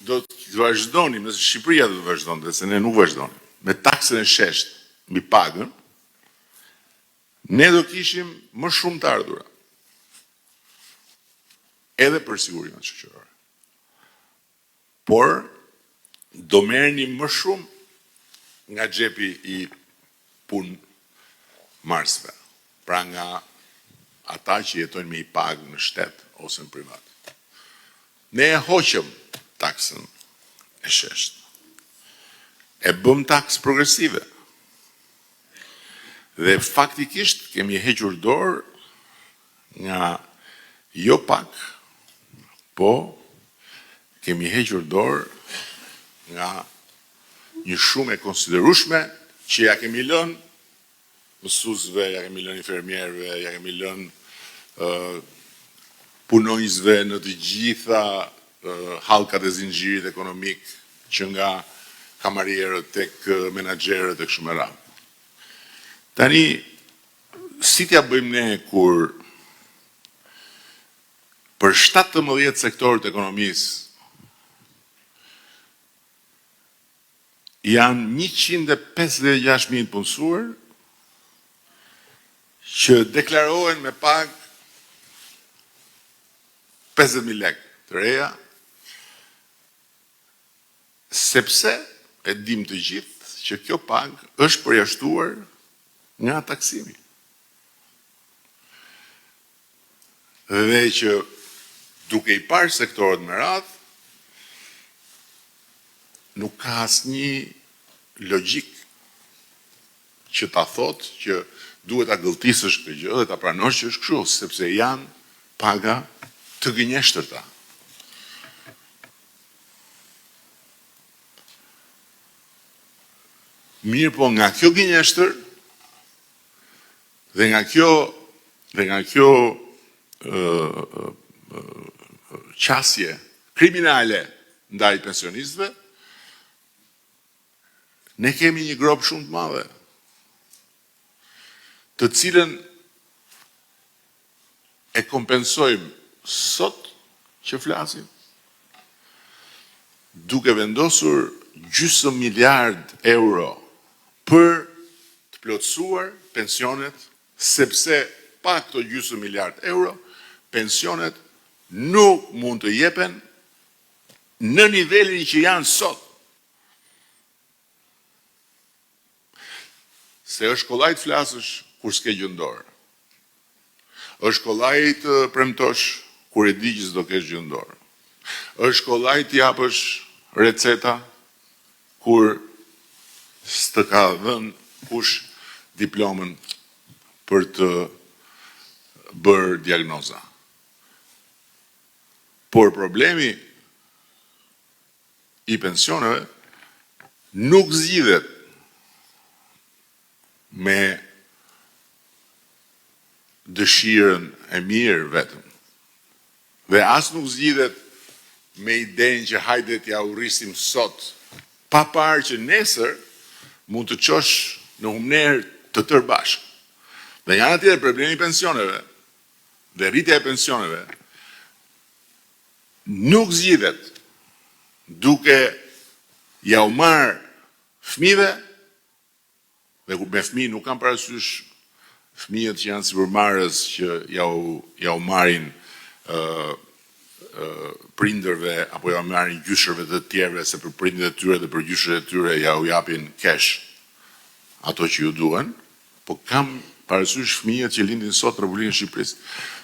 do të vazhdonim, nëse Shqipëria do të vazhdon, dhe se ne nuk vazhdonim, me taksën e shesht mbi pagën, ne do kishim më shumë të ardhura. Edhe për sigurimet shoqërore. Por, do merrni më shumë nga xhepi i punë marsve. Pra nga ata që jetojnë me i pagë në shtet ose në privat. Ne e hoqëm taksën e shesht. E bëm taksë progresive. Dhe faktikisht kemi hequr dorë nga jo pak, po kemi hequr dorë nga një shumë e konsiderueshme që ja kemi lënë mësuesve, ja kemi lënë infermierëve, ja kemi lënë punonjësve në të gjitha hallkat e zinxhirit ekonomik, që nga kamarierët tek menaxherët e kështu me radhë. Tani, si t'ja bëjmë ne kur për 17 sektorët e ekonomisë janë 156.000 punësuar që deklarohen me pagë 50.000 lekë të reja, sepse e dim të gjithë që kjo pagë është përjashtuar nga taksimi. Dhe që duke i parë sektorët me radhë, nuk ka asnjë logjik që ta thotë që duhet ta gëlltisësh këtë gjë dhe ta pranosh që është kështu, sepse janë paga të gënjeshtërta. Mirë, po nga kjo gënjeshtër dhe nga kjo qasje kriminale ndaj pensionistëve, ne kemi një grop shumë të madhe, të cilën e kompensojmë sot që flasim, duke vendosur gjysmë miliard euro për të plotësuar pensionet, sepse pa këto gjysmë miliard euro, pensionet nuk mund të jepen në nivelin që janë sot. Se është kollaj të flasësh kur s'ke gjëndorë. Është kollaj të premtosh kur e di që s'do kesh gjëndorë. Është kollaj të japësh receta kur s'të ka dhënë kush diplomën për të bërë diagnoza. Por problemi i pensioneve nuk zgjidhet me dëshirën e mirë vetëm. Dhe as nuk zgjidhet me idenë që hajde t'ja urrisim sot, pa parë që nesër mund të qosh në humner të tërë bashkë. Dhe janë atje problemi i pensioneve dhe rritja e pensioneve nuk zgjidhet duke ja u marrë fëmijëve, dhe me fëmijë nuk kam parasysh fëmijët që janë sipërmarrës që ja u marrin prindërve apo ja marrin gjyshërve të tjerëve, se për prindërit e tyre dhe për gjyshërit e tyre ja u japin cash ato që ju duhen, po kam parasysh fëmijët që lindin sot në Republikën e Shqipërisë,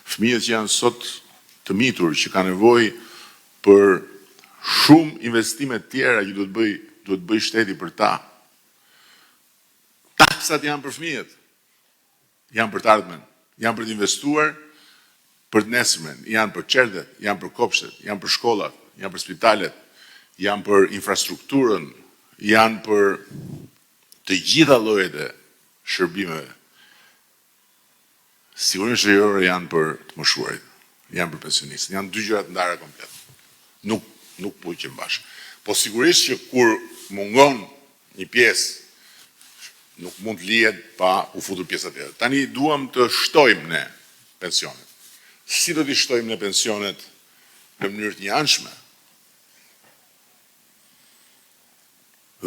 fëmijët që janë sot të mitur, që ka nevojë për shumë investime tjera që duhet bëj shteti për ta. Taksat janë për fëmijët, janë për të ardhmen, janë për të investuar për të nesërmen, janë për çerdet, janë për kopshtet, janë për shkollat, janë për spitalet, janë për infrastrukturën, janë për të gjitha llojet e shërbimeve. Sigurisht janë për të moshuarit, janë për pensionistët, janë dy gjëra të ndara komplet. Nuk puqen bashkë. Po sigurisht që kur mungon një pjesë, nuk mund të lihet pa u futur pjesa tjetër. Tani duam të shtojmë ne pensionet. Si do t'i shtojmë ne pensionet në mënyrë të njëanshme?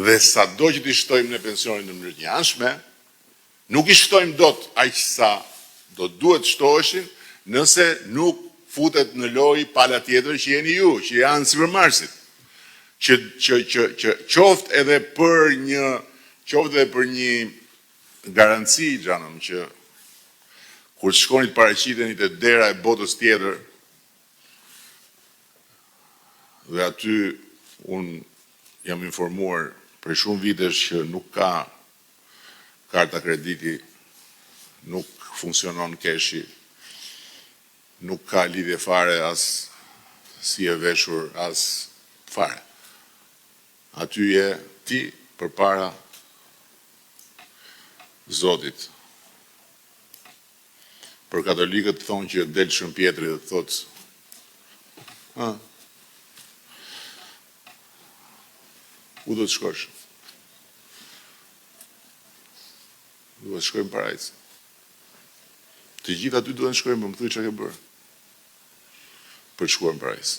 Dhe sado që t'i shtojmë ne pensionet në mënyrë të njëanshme, nuk i shtojmë dot aq sa do duhet shtoheshin nëse nuk futet në lojë pala tjetër që jeni ju, që janë sipërmarrësit. Që qoftë edhe për një garanci, Xhanëm, që kur shkoni të paraqiteni te dera e botës tjetër, dhe aty unë jam informuar për shumë vitesh që nuk ka karta krediti, nuk funksionon keshi, nuk ka lidhje fare as si e veshur, as fare. Aty je ti përpara Zotit. Për katolikët thonë që del Shëmpjetri dhe thotë, ku do të shkosh? Duhet të shkojmë parajs. Të gjithë aty duhet të shkojmë, më thuaj çka ke bërë për të shkuar në parajs.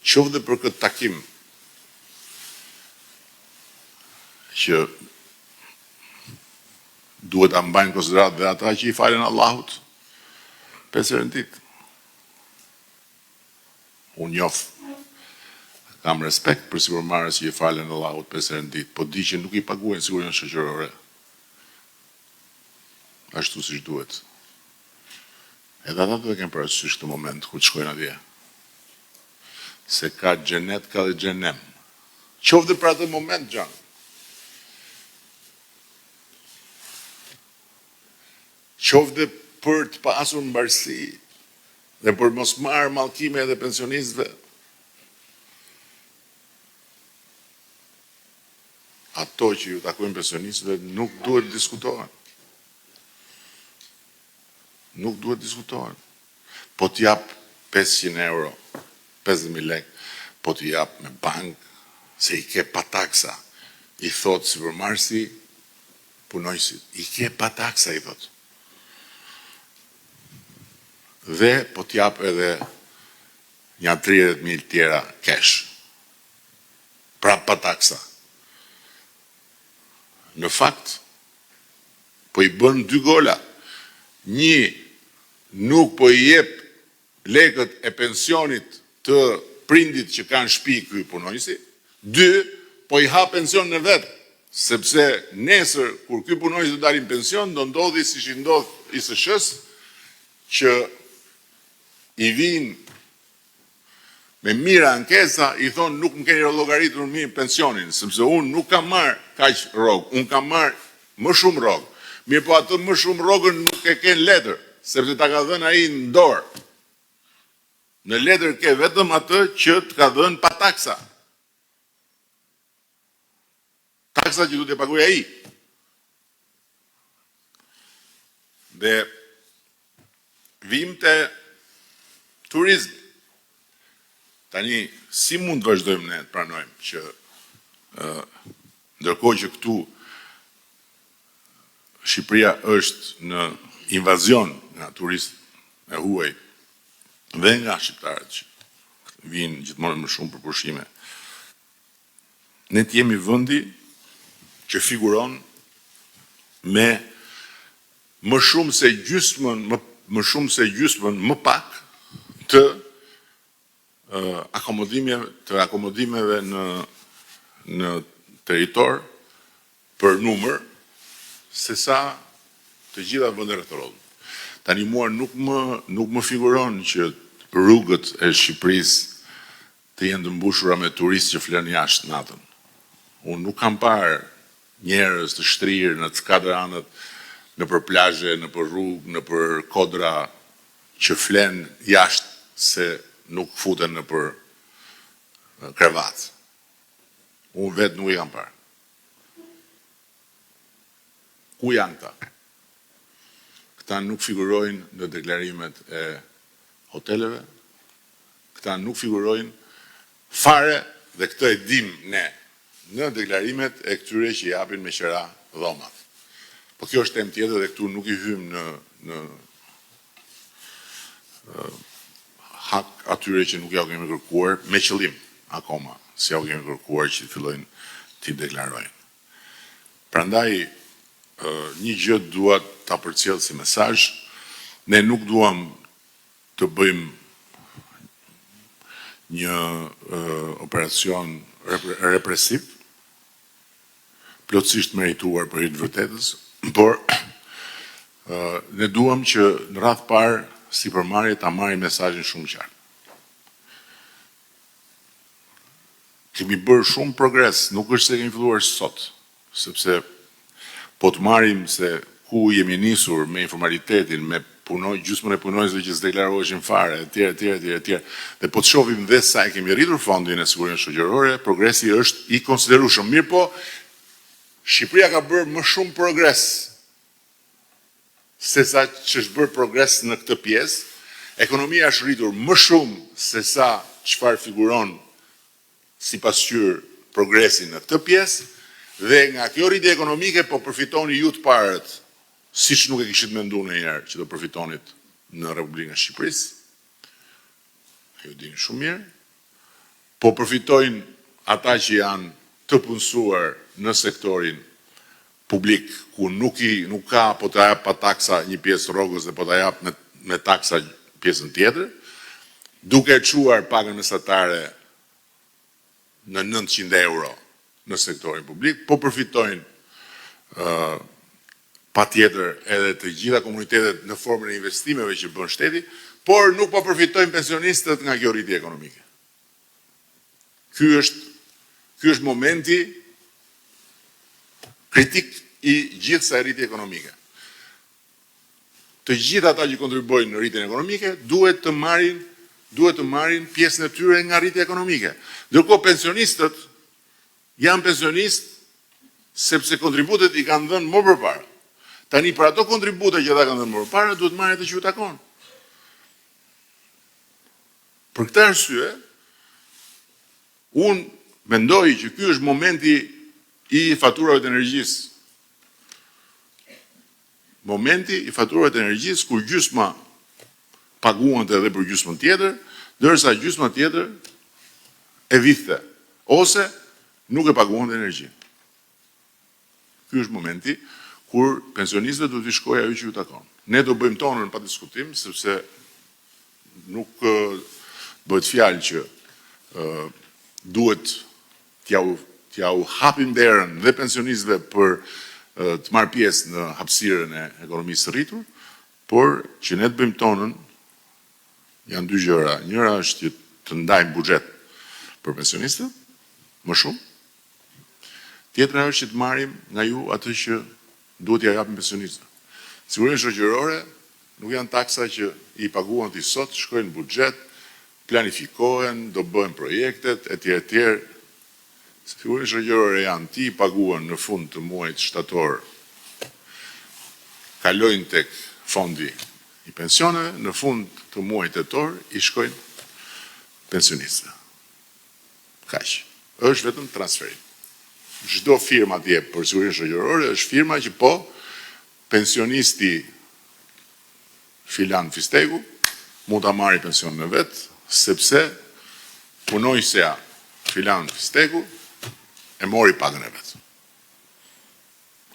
Qoftë dhe për këtë takim që duhet ta mbajnë konsiderat dhe ata që i falen Allahut 5 herë në ditë. Unë njoh, kam respekt për sipërmarrës që i falen Allahut 5 herë në ditë, po di që nuk i paguajnë sigurinë shoqërore ashtu siç duhet. Edhe ata do të kenë parasysh këtë moment kur të shkojnë atje. Se ka xhenet, ka dhe xhenem. Qoftë për atë moment, Xhan. Qoftë për të pasur mbarësi dhe për mos marrë mallkime edhe pensionistëve. Ato që ju takojnë pensionistëve nuk duhet diskutohen. Nuk duhet diskutohen. Po t'jap 500 euro, 50.000 lek, po t'jap me bank, se i ke pa taksa. I thot sipërmarrësi punojësit, i ke pa taksa, i thot. Dhe po t'jap edhe një 30.000 tjera cash. Pra pa taksa. Në fakt, po i bën 2 gola. Një, nuk po i jep lekët e pensionit të prindit që kanë shtëpi ky punonjësi. 2, po i ha pensionin e vet, sepse nesër kur ky punonjës do dalin pension, do ndodhi siç i ndodh ISSH-s, që i vinë me mira ankesa, i thonë nuk më keni llogaritur mirë pensionin, sepse unë nuk kam marrë kaq rrogë, unë kam marrë më shumë rrogë. Mirë, po atë më shumë rrogën nuk e ken letër, sepse ta ka dhënë ai në dorë. Në letër ke vetëm atë që të ka dhënë pa taksa. Taksa që duhet të paguaj ai. Dhe vim të turizm. Tani, si mund të vazhdojmë ne të pranojmë që ndërkohë që këtu Shqipëria është në invazion nga turistë e huaj dhe nga shqiptarët që vinë gjithmonë më shumë për pushime. Ne të jemi vendi që figuron me më shumë se gjysmën më pak të akomodimeve në territor për numër se sa të gjitha vendet rreth. Tani mua nuk më figuron që rrugët e Shqipërisë të jenë të mbushura me turistë që flenë jashtë natën. Unë nuk kam parë njerëz të shtrirë në të katër anët, në për plazhe, në për rrugë, në për kodra që flenë jashtë se nuk futen në për krevat. Unë vetë nuk i kam parë. Ku janë këta? Këta nuk figurojnë në deklarimet e hoteleve, këta nuk figurojnë fare dhe këtë e dim ne në deklarimet e këtyre që japin me qira dhomat. Po kjo është temë tjetër dhe këtu nuk i hymë në hak atyre që nuk ja u kemi kërkuar me qëllim akoma, si ja u kemi kërkuar që fillojnë t'i deklarojnë. Prandaj, një gjë duat ta përcjell si mesazh, ne nuk duam të bëjmë një operacion represiv, plotësisht merituar për hir të vërtetës, por ne duam që në radh parë si përmarrje ta marrim mesazhin shumë qartë. Kemi bërë shumë progres, nuk është se kemi filluar sot, sepse po të marrim se ku jemi nisur me informalitetin, me gjysmën e punonjësve që s'deklaroheshin fare, etj. Dhe po të shohim dhe sa e kemi rritur fondin e sigurimit shoqërore, progresi është i konsiderueshëm. Mirë po, Shqipëria ka bërë më shumë progres se sa që është bërë progres në këtë pjesë. Ekonomia është rritur më shumë se sa çfarë figuron si pasqyrë progresi në këtë pjesë. Dhe nga kjo rritje ekonomike po përfitoni ju të parët, siç nuk e kishit menduar ndonjëherë që do përfitonit në Republikën e Shqipërisë. Ju dini shumë mirë. Po përfitojnë ata që janë të punësuar në sektorin publik, ku nuk ka po të jap pa taksa një pjesë rrogës dhe po të jap me taksa pjesën tjetër, duke çuar pagën mesatare në 900 euro në sektorin publik, po përfitojnë pa tjetër edhe të gjitha komunitetet në formën e investimeve që bën shteti, por nuk po përfitojnë pensionistët nga kjo rritje ekonomike. Ky është momenti kritik i gjithë kësaj rritje ekonomike. Të gjithë ata që kontribuojnë në rritjen ekonomike duhet të marrin pjesën e tyre nga rritja ekonomike. Ndërkohë pensionistët janë pensionistë sepse kontributet i kanë dhënë më përpara. Tani për ato kontribute që ata kanë dhënë më përpara duhet marrë atë që u takon. Për këtë arsye, unë mendoj që ky është momenti i faturave të energjisë. Momenti i faturave të energjisë kur gjysma paguante edhe për gjysmën tjetër, ndërsa gjysma tjetër e vidhte ose nuk e paguante energjinë. Ky është momenti kur pensionistëve duhet të shkojë ajo që ju takon. Ne do bëjmë tonën pa diskutim, sepse nuk bëhet fjalë që duhet t'ja u hapim derën dhe pensionistëve për të marrë pjesë në hapësirën e ekonomisë së rritur, por që ne të bëjmë tonën janë dy gjëra. Njëra është që të ndajmë buxhet për pensionistët, më shumë. Tjetra është që të marrim nga ju atë që duhet t'ja japim pensionistëve. Sigurinë shoqërore nuk janë taksa që i paguan ti sot, shkojnë në buxhet, planifikohen, do bëhen projektet, etj. Sigurinë shoqërore janë ti i paguan në fund të muajit shtator, kalojnë tek fondi i pensioneve, në fund të muajit tetor i shkojnë pensionistëve. Kaq. Është vetëm transferim. Çdo firma atje për sigurinë shoqërore është firma që po pensionisti filan Fistegu mund ta marrë pensionin e vet, sepse punojësja filan Fistegu e mori pagën e vet.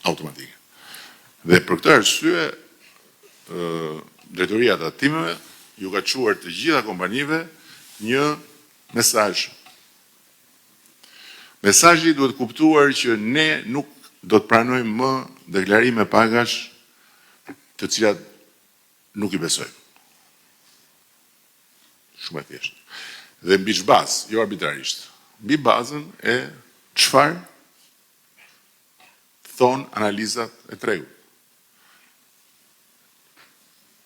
Automatike. Dhe për këtë arsye drejtoria e tatimeve ju ka çuar të gjitha kompanive një mesazh. Mesazhi duhet kuptuar që ne nuk do të pranojmë më deklarime pagash të cilat nuk i besojmë. Shumë e thjeshtë. Dhe mbi ç'bazë, jo arbitrarisht. Mbi bazën e çfarë thon analizat e tregut.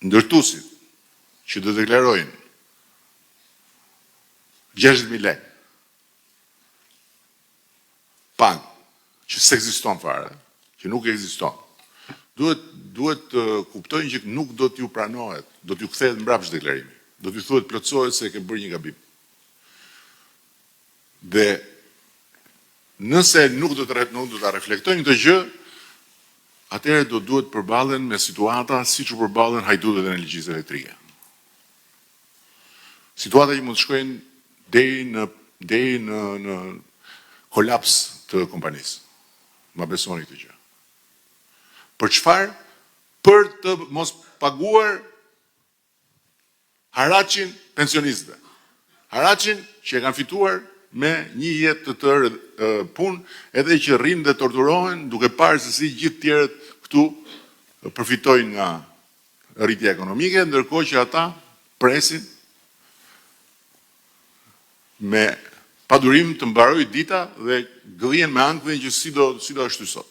Ndërtuesit që do deklarojnë 60.000 lekë pagë që s'ekziston fare, që nuk ekziston, duhet të kuptojnë që nuk do t'ju pranohet, do t'ju kthehet mbrapsht deklarimi, do t'ju thuhet plotësohet se ke bërë një gabim. Dhe nëse nuk do ta reflektojnë këtë gjë, atëherë do duhet përballen me situata siç u përballen hajdutet e energjisë elektrike. Situata që mund të shkojnë deri në kolaps të kompanisë. Ma besoni këtë gjë. Për çfarë? Për të mos paguar haraqin pensionistëve. Haraqin që e kanë fituar me një jetë të tërë punë, edhe që rrinë dhe torturohen duke parë se si gjithë tjerët këtu përfitojnë nga rritja ekonomike, ndërkohë që ata presin me padurim të mbarojë dita dhe gëllien me ankthën që si do ashtu sot.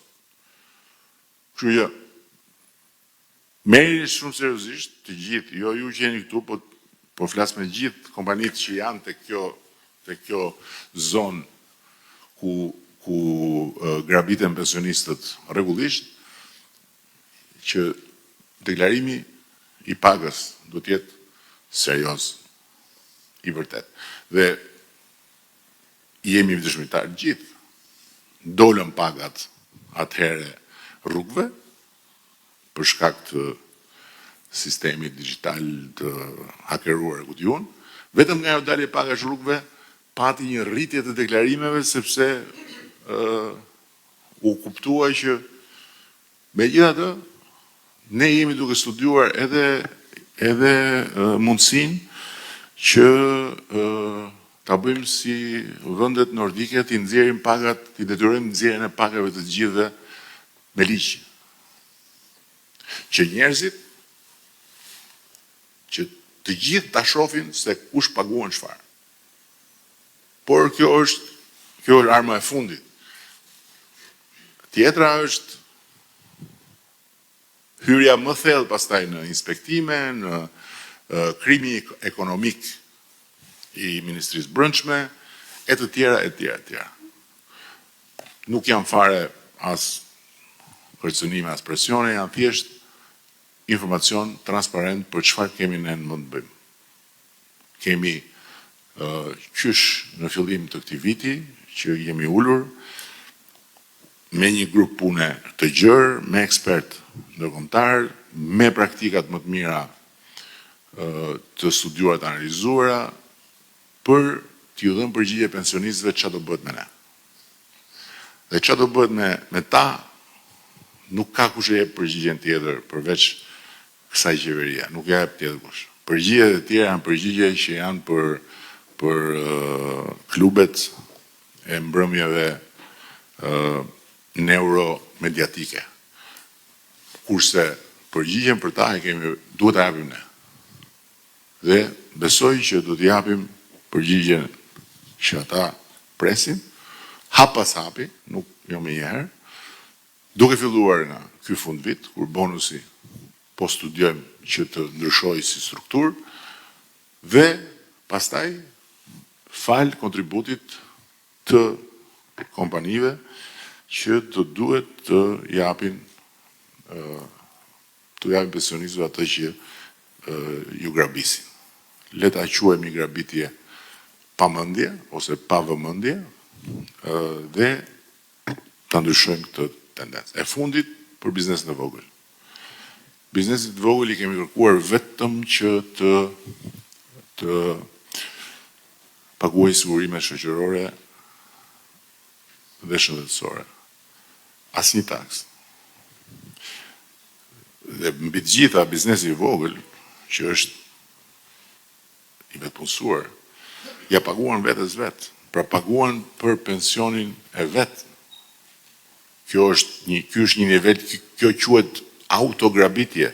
Kështu që merrni shumë seriozisht të gjithë, jo ju që jeni këtu, po flas me gjithë kompanitë që janë te kjo zonë ku grabiten pensionistët rregullisht, që deklarimi i pagës do të jetë serioz, i vërtet. Dhe jemi dëshmitar gjithë. Dolën pagat atëherë rrugëve për shkak të sistemit digital të hakeruar ku diun, vetëm nga dalje pagash rrugëve pati një rritje të deklarimeve sepse u kuptua që megjithatë ne jemi duke studiuar edhe mundësinë që ta bëjmë si vendet nordike, t'i nxjerrim pagat, t'i detyrojmë nxjerrjen e pagave të gjithëve me ligj. Që njerëzit që të gjithë ta shohin se kush paguan çfarë. Por kjo është arma e fundit. Tjetra është hyrja më thellë pastaj në inspektime, në krimi ekonomik i Ministrisë Brendshme, e të tjera. Nuk janë fare as kërcënime, as presione, janë thjesht informacion transparent për çfarë kemi ne në mend të bëjmë. Kemi qysh në fillim të këtij viti që jemi ulur me një grup pune të gjerë, me ekspert ndërkombëtar, me praktikat më të mira të studiuara të analizuara, për t'ju dhënë përgjigje pensionistëve çfarë do bëhet me ne. Dhe çfarë do bëhet me ta, nuk ka kush e jep përgjigjen tjetër përveç kësaj qeveria, nuk ja jep tjetër kush. Përgjigjet e tjera janë përgjigje që janë për klubet e mbrëmjeve neuromediatike. Kurse përgjigjen për ta duhet ta japim ne. Dhe besoj që do t'i japim përgjigjen që ata presin, hap pas hapi, nuk jo me njëherë, duke filluar nga ky fund vit, kur bonusi po studiojmë që të ndryshojë si strukturë, dhe pastaj fal kontributit të kompanive që të duhet të japin të japim pensionistëve atë që ju grabisin. Le ta quajmë një grabitje pa mendje ose pa vëmendje dhe ta ndryshojmë këtë tendencë. E fundit për biznesin e vogël. Biznesit të vogël i kemi kërkuar vetëm që të paguajë sigurime shoqërore dhe shëndetësore. Asnjë taks. Dhe mbi të gjitha biznesi i vogël, që është i vetpunësuar, ja paguan vetes vet, pra paguan për pensionin e vet. Kjo është një nivel, kjo quhet autograbitje.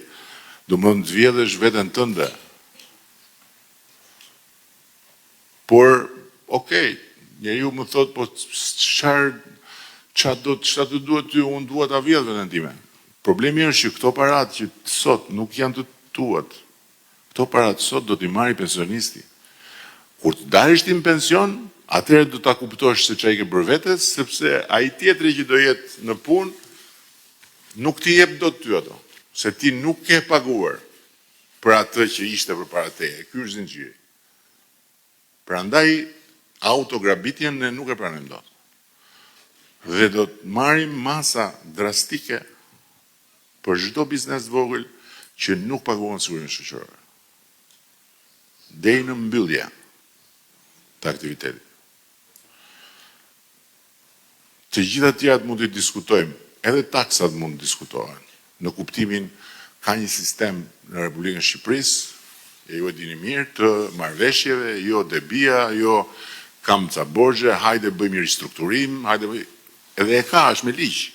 Do më të vjedhësh veten tënde. Por, okej, njeriu më thot, po çfarë do duhet ty, unë dua ta vjedh veten time. Problemi është që këto parat që sot nuk janë të tuat. Këto parat sot do t'i marri pensionisti. Kur të dalësh ti në pension, atëherë do ta kuptosh se çfarë ke bërë vetes, sepse ai tjetri që do jetë në punë nuk t'i jep dot ty ato, se ti nuk ke paguar për atë që ishte përpara teje. Ky është zinxhiri. Prandaj autograbitjen ne nuk e pranojmë dot. Dhe do të marrim masa drastike për çdo biznes vogël që nuk paguan sigurinë shoqërore. Deri në mbyllje të aktivitetit. Të gjitha tjerat mund të diskutojmë, edhe taksat mund të diskutohen, në kuptimin ka një sistem në Republikën Shqipërisë, e ju e dini mirë, të marrëveshjeve, jo debia, jo kam ca borxhe, hajde bëjmë ristrukturim, hajde bëjmë, edhe e ka, është me ligj,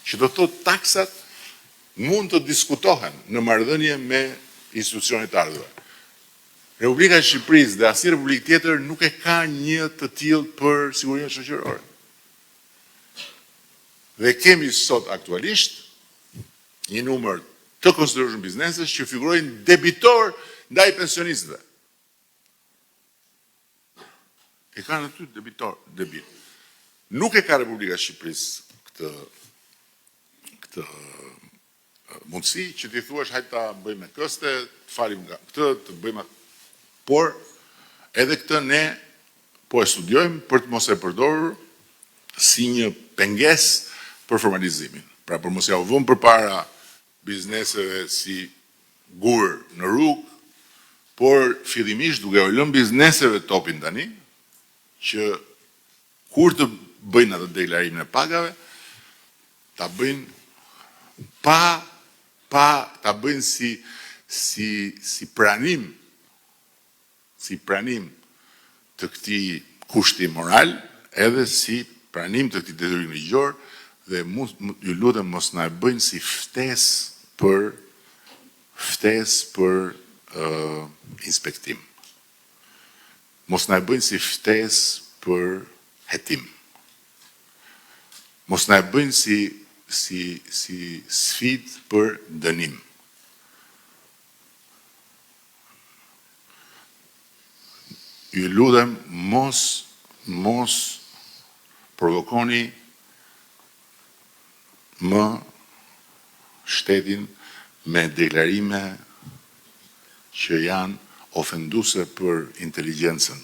që do thotë taksat mund të diskutohen në marrëdhënie me institucionet të ardhura. Republika e Shqipërisë dhe asnjë republikë tjetër nuk e ka një të tillë për sigurinë shoqërore. Dhe kemi sot aktualisht një numër të konsiderueshëm biznesesh që figurojnë debitor ndaj pensionistëve. E kanë aty debit. Nuk e ka Republika e Shqipërisë këtë mundësi që t'i thuash hajde ta bëjmë me këste, të falim nga këtë, të bëjmë. Por edhe këtë ne po e studiojmë për të mos e përdorur si një pengesë për formalizimin. Pra për mos ja u vëmë përpara bizneseve si gur në rrugë, por fillimisht duke u lënë bizneseve topin tani, që kur të bëjnë atë deklarimin e pagave, ta bëjnë ta bëjnë si pranim të këtij kushti moral, edhe si pranim të këtij detyrimi ligjor, dhe ju lutem mos na e bëjnë si ftesë për inspektim. Mos na e bëjnë si ftesë për hetim. Mos na e bëjnë si sfidë për dënim. Ju lutem mos provokoni më shtetin me deklarime që janë ofenduese për inteligjencën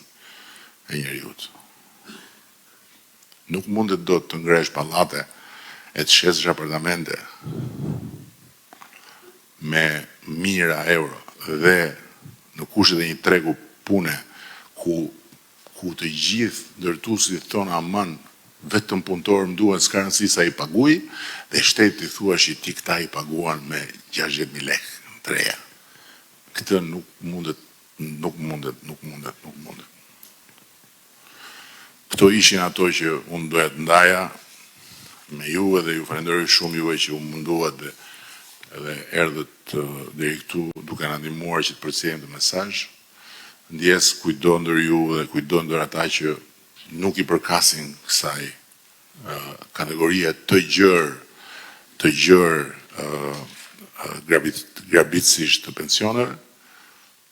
e njeriut. Nuk mundet do të ngresh pallate e të shesësh apartamente me mijëra euro dhe në kushtet e një tregu pune ku të gjithë ndërtuesit thonë aman vetëm punëtorë më duhen, s'ka rëndësi sa i paguaj, dhe shteti thuash i ti këta i paguan me 60.000 lekë në treja. Këtë nuk mundet. Këto ishin ato që unë doja të ndaja me ju, dhe ju falenderoj shumë juve që u munduat dhe erdhët deri këtu duke na ndihmuar që të përcjellim të mesazh. Ndjes kujdo ndër ju dhe kujdo ndër ata që nuk i përkasin kësaj kategorie të gjërë grabitësisht të pensioneve,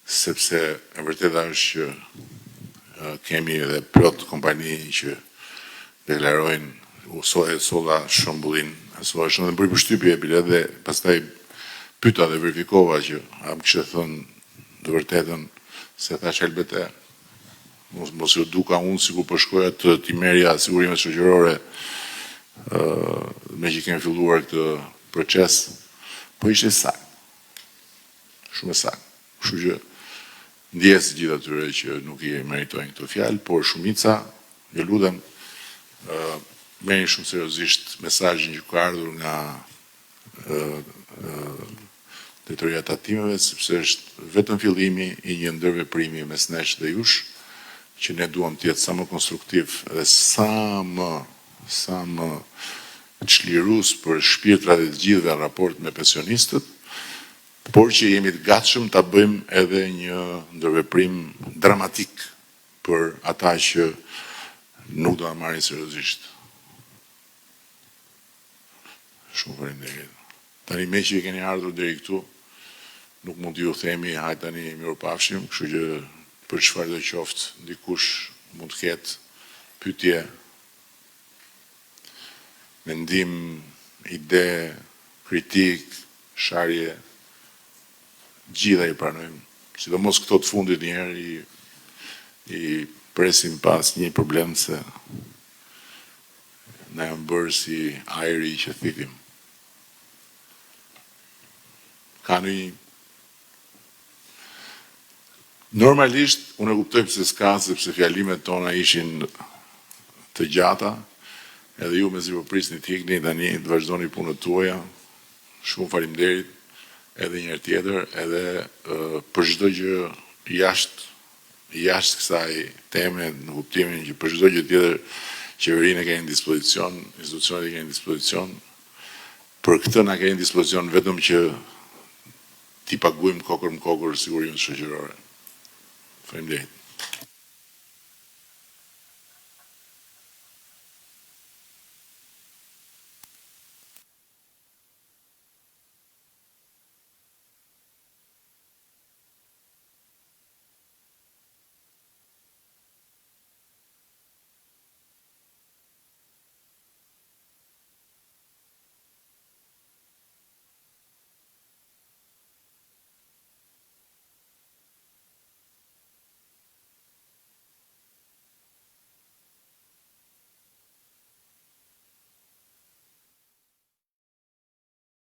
sepse e vërteta është që kemi edhe plot kompani që deklarojnë solla shëmbullin, solla shëmbullin për përshtypje, bile dhe pastaj pyeta dhe verifikova që am kishte thënë të vërtetën se thash Elbete, mos ju duka unë sikur po shkoja të merrja sigurimet shoqërore me që kemi filluar këtë proces, po ishte sakt. Shumë sakt. Kështu që ndjes gjithë atyre që nuk i meritojnë këtë fjalë, por shumica, ju lutem, merrni shumë seriozisht mesazhin që ka ardhur nga drejtoria e tatimeve, sepse është vetëm fillimi i një ndërveprimi mes nesh dhe jush, që ne duam të jetë sa më konstruktiv dhe sa më çlirus për shpirtrat e të gjithëve në raport me pensionistët, por që jemi të gatshëm ta bëjmë edhe një ndërveprim dramatik për ata që nuk do ta marrin seriozisht. Shumë faleminderit. Tani me që keni ardhur deri këtu, nuk mund t'ju themi hajde tani mirupafshim, kështu që për çfarë do qoftë dikush mund të ketë pyetje, mendim, ide, kritik, sharje, gjitha i pranojmë. Sidomos këto të fundit njerë i presim pas një problem se na janë bërë si ajri që thitim. Ka një normalisht, unë e kuptoj pse s'ka, sepse fjalimet tona ishin të gjata, edhe ju me zi po prisni t'ikni, tani të vazhdoni punët tuaja, shumë faleminderit, edhe njërë tjetër, edhe për çdo gjë jashtë kësaj teme, në kuptimin që për çdo gjë tjetër, qeverinë e keni në dispozicion, institucionet e keni në dispozicion, për këtë na keni në dispozicion vetëm që t'i paguajmë kokër më kokër sigurinë shoqërore. Faleminderit.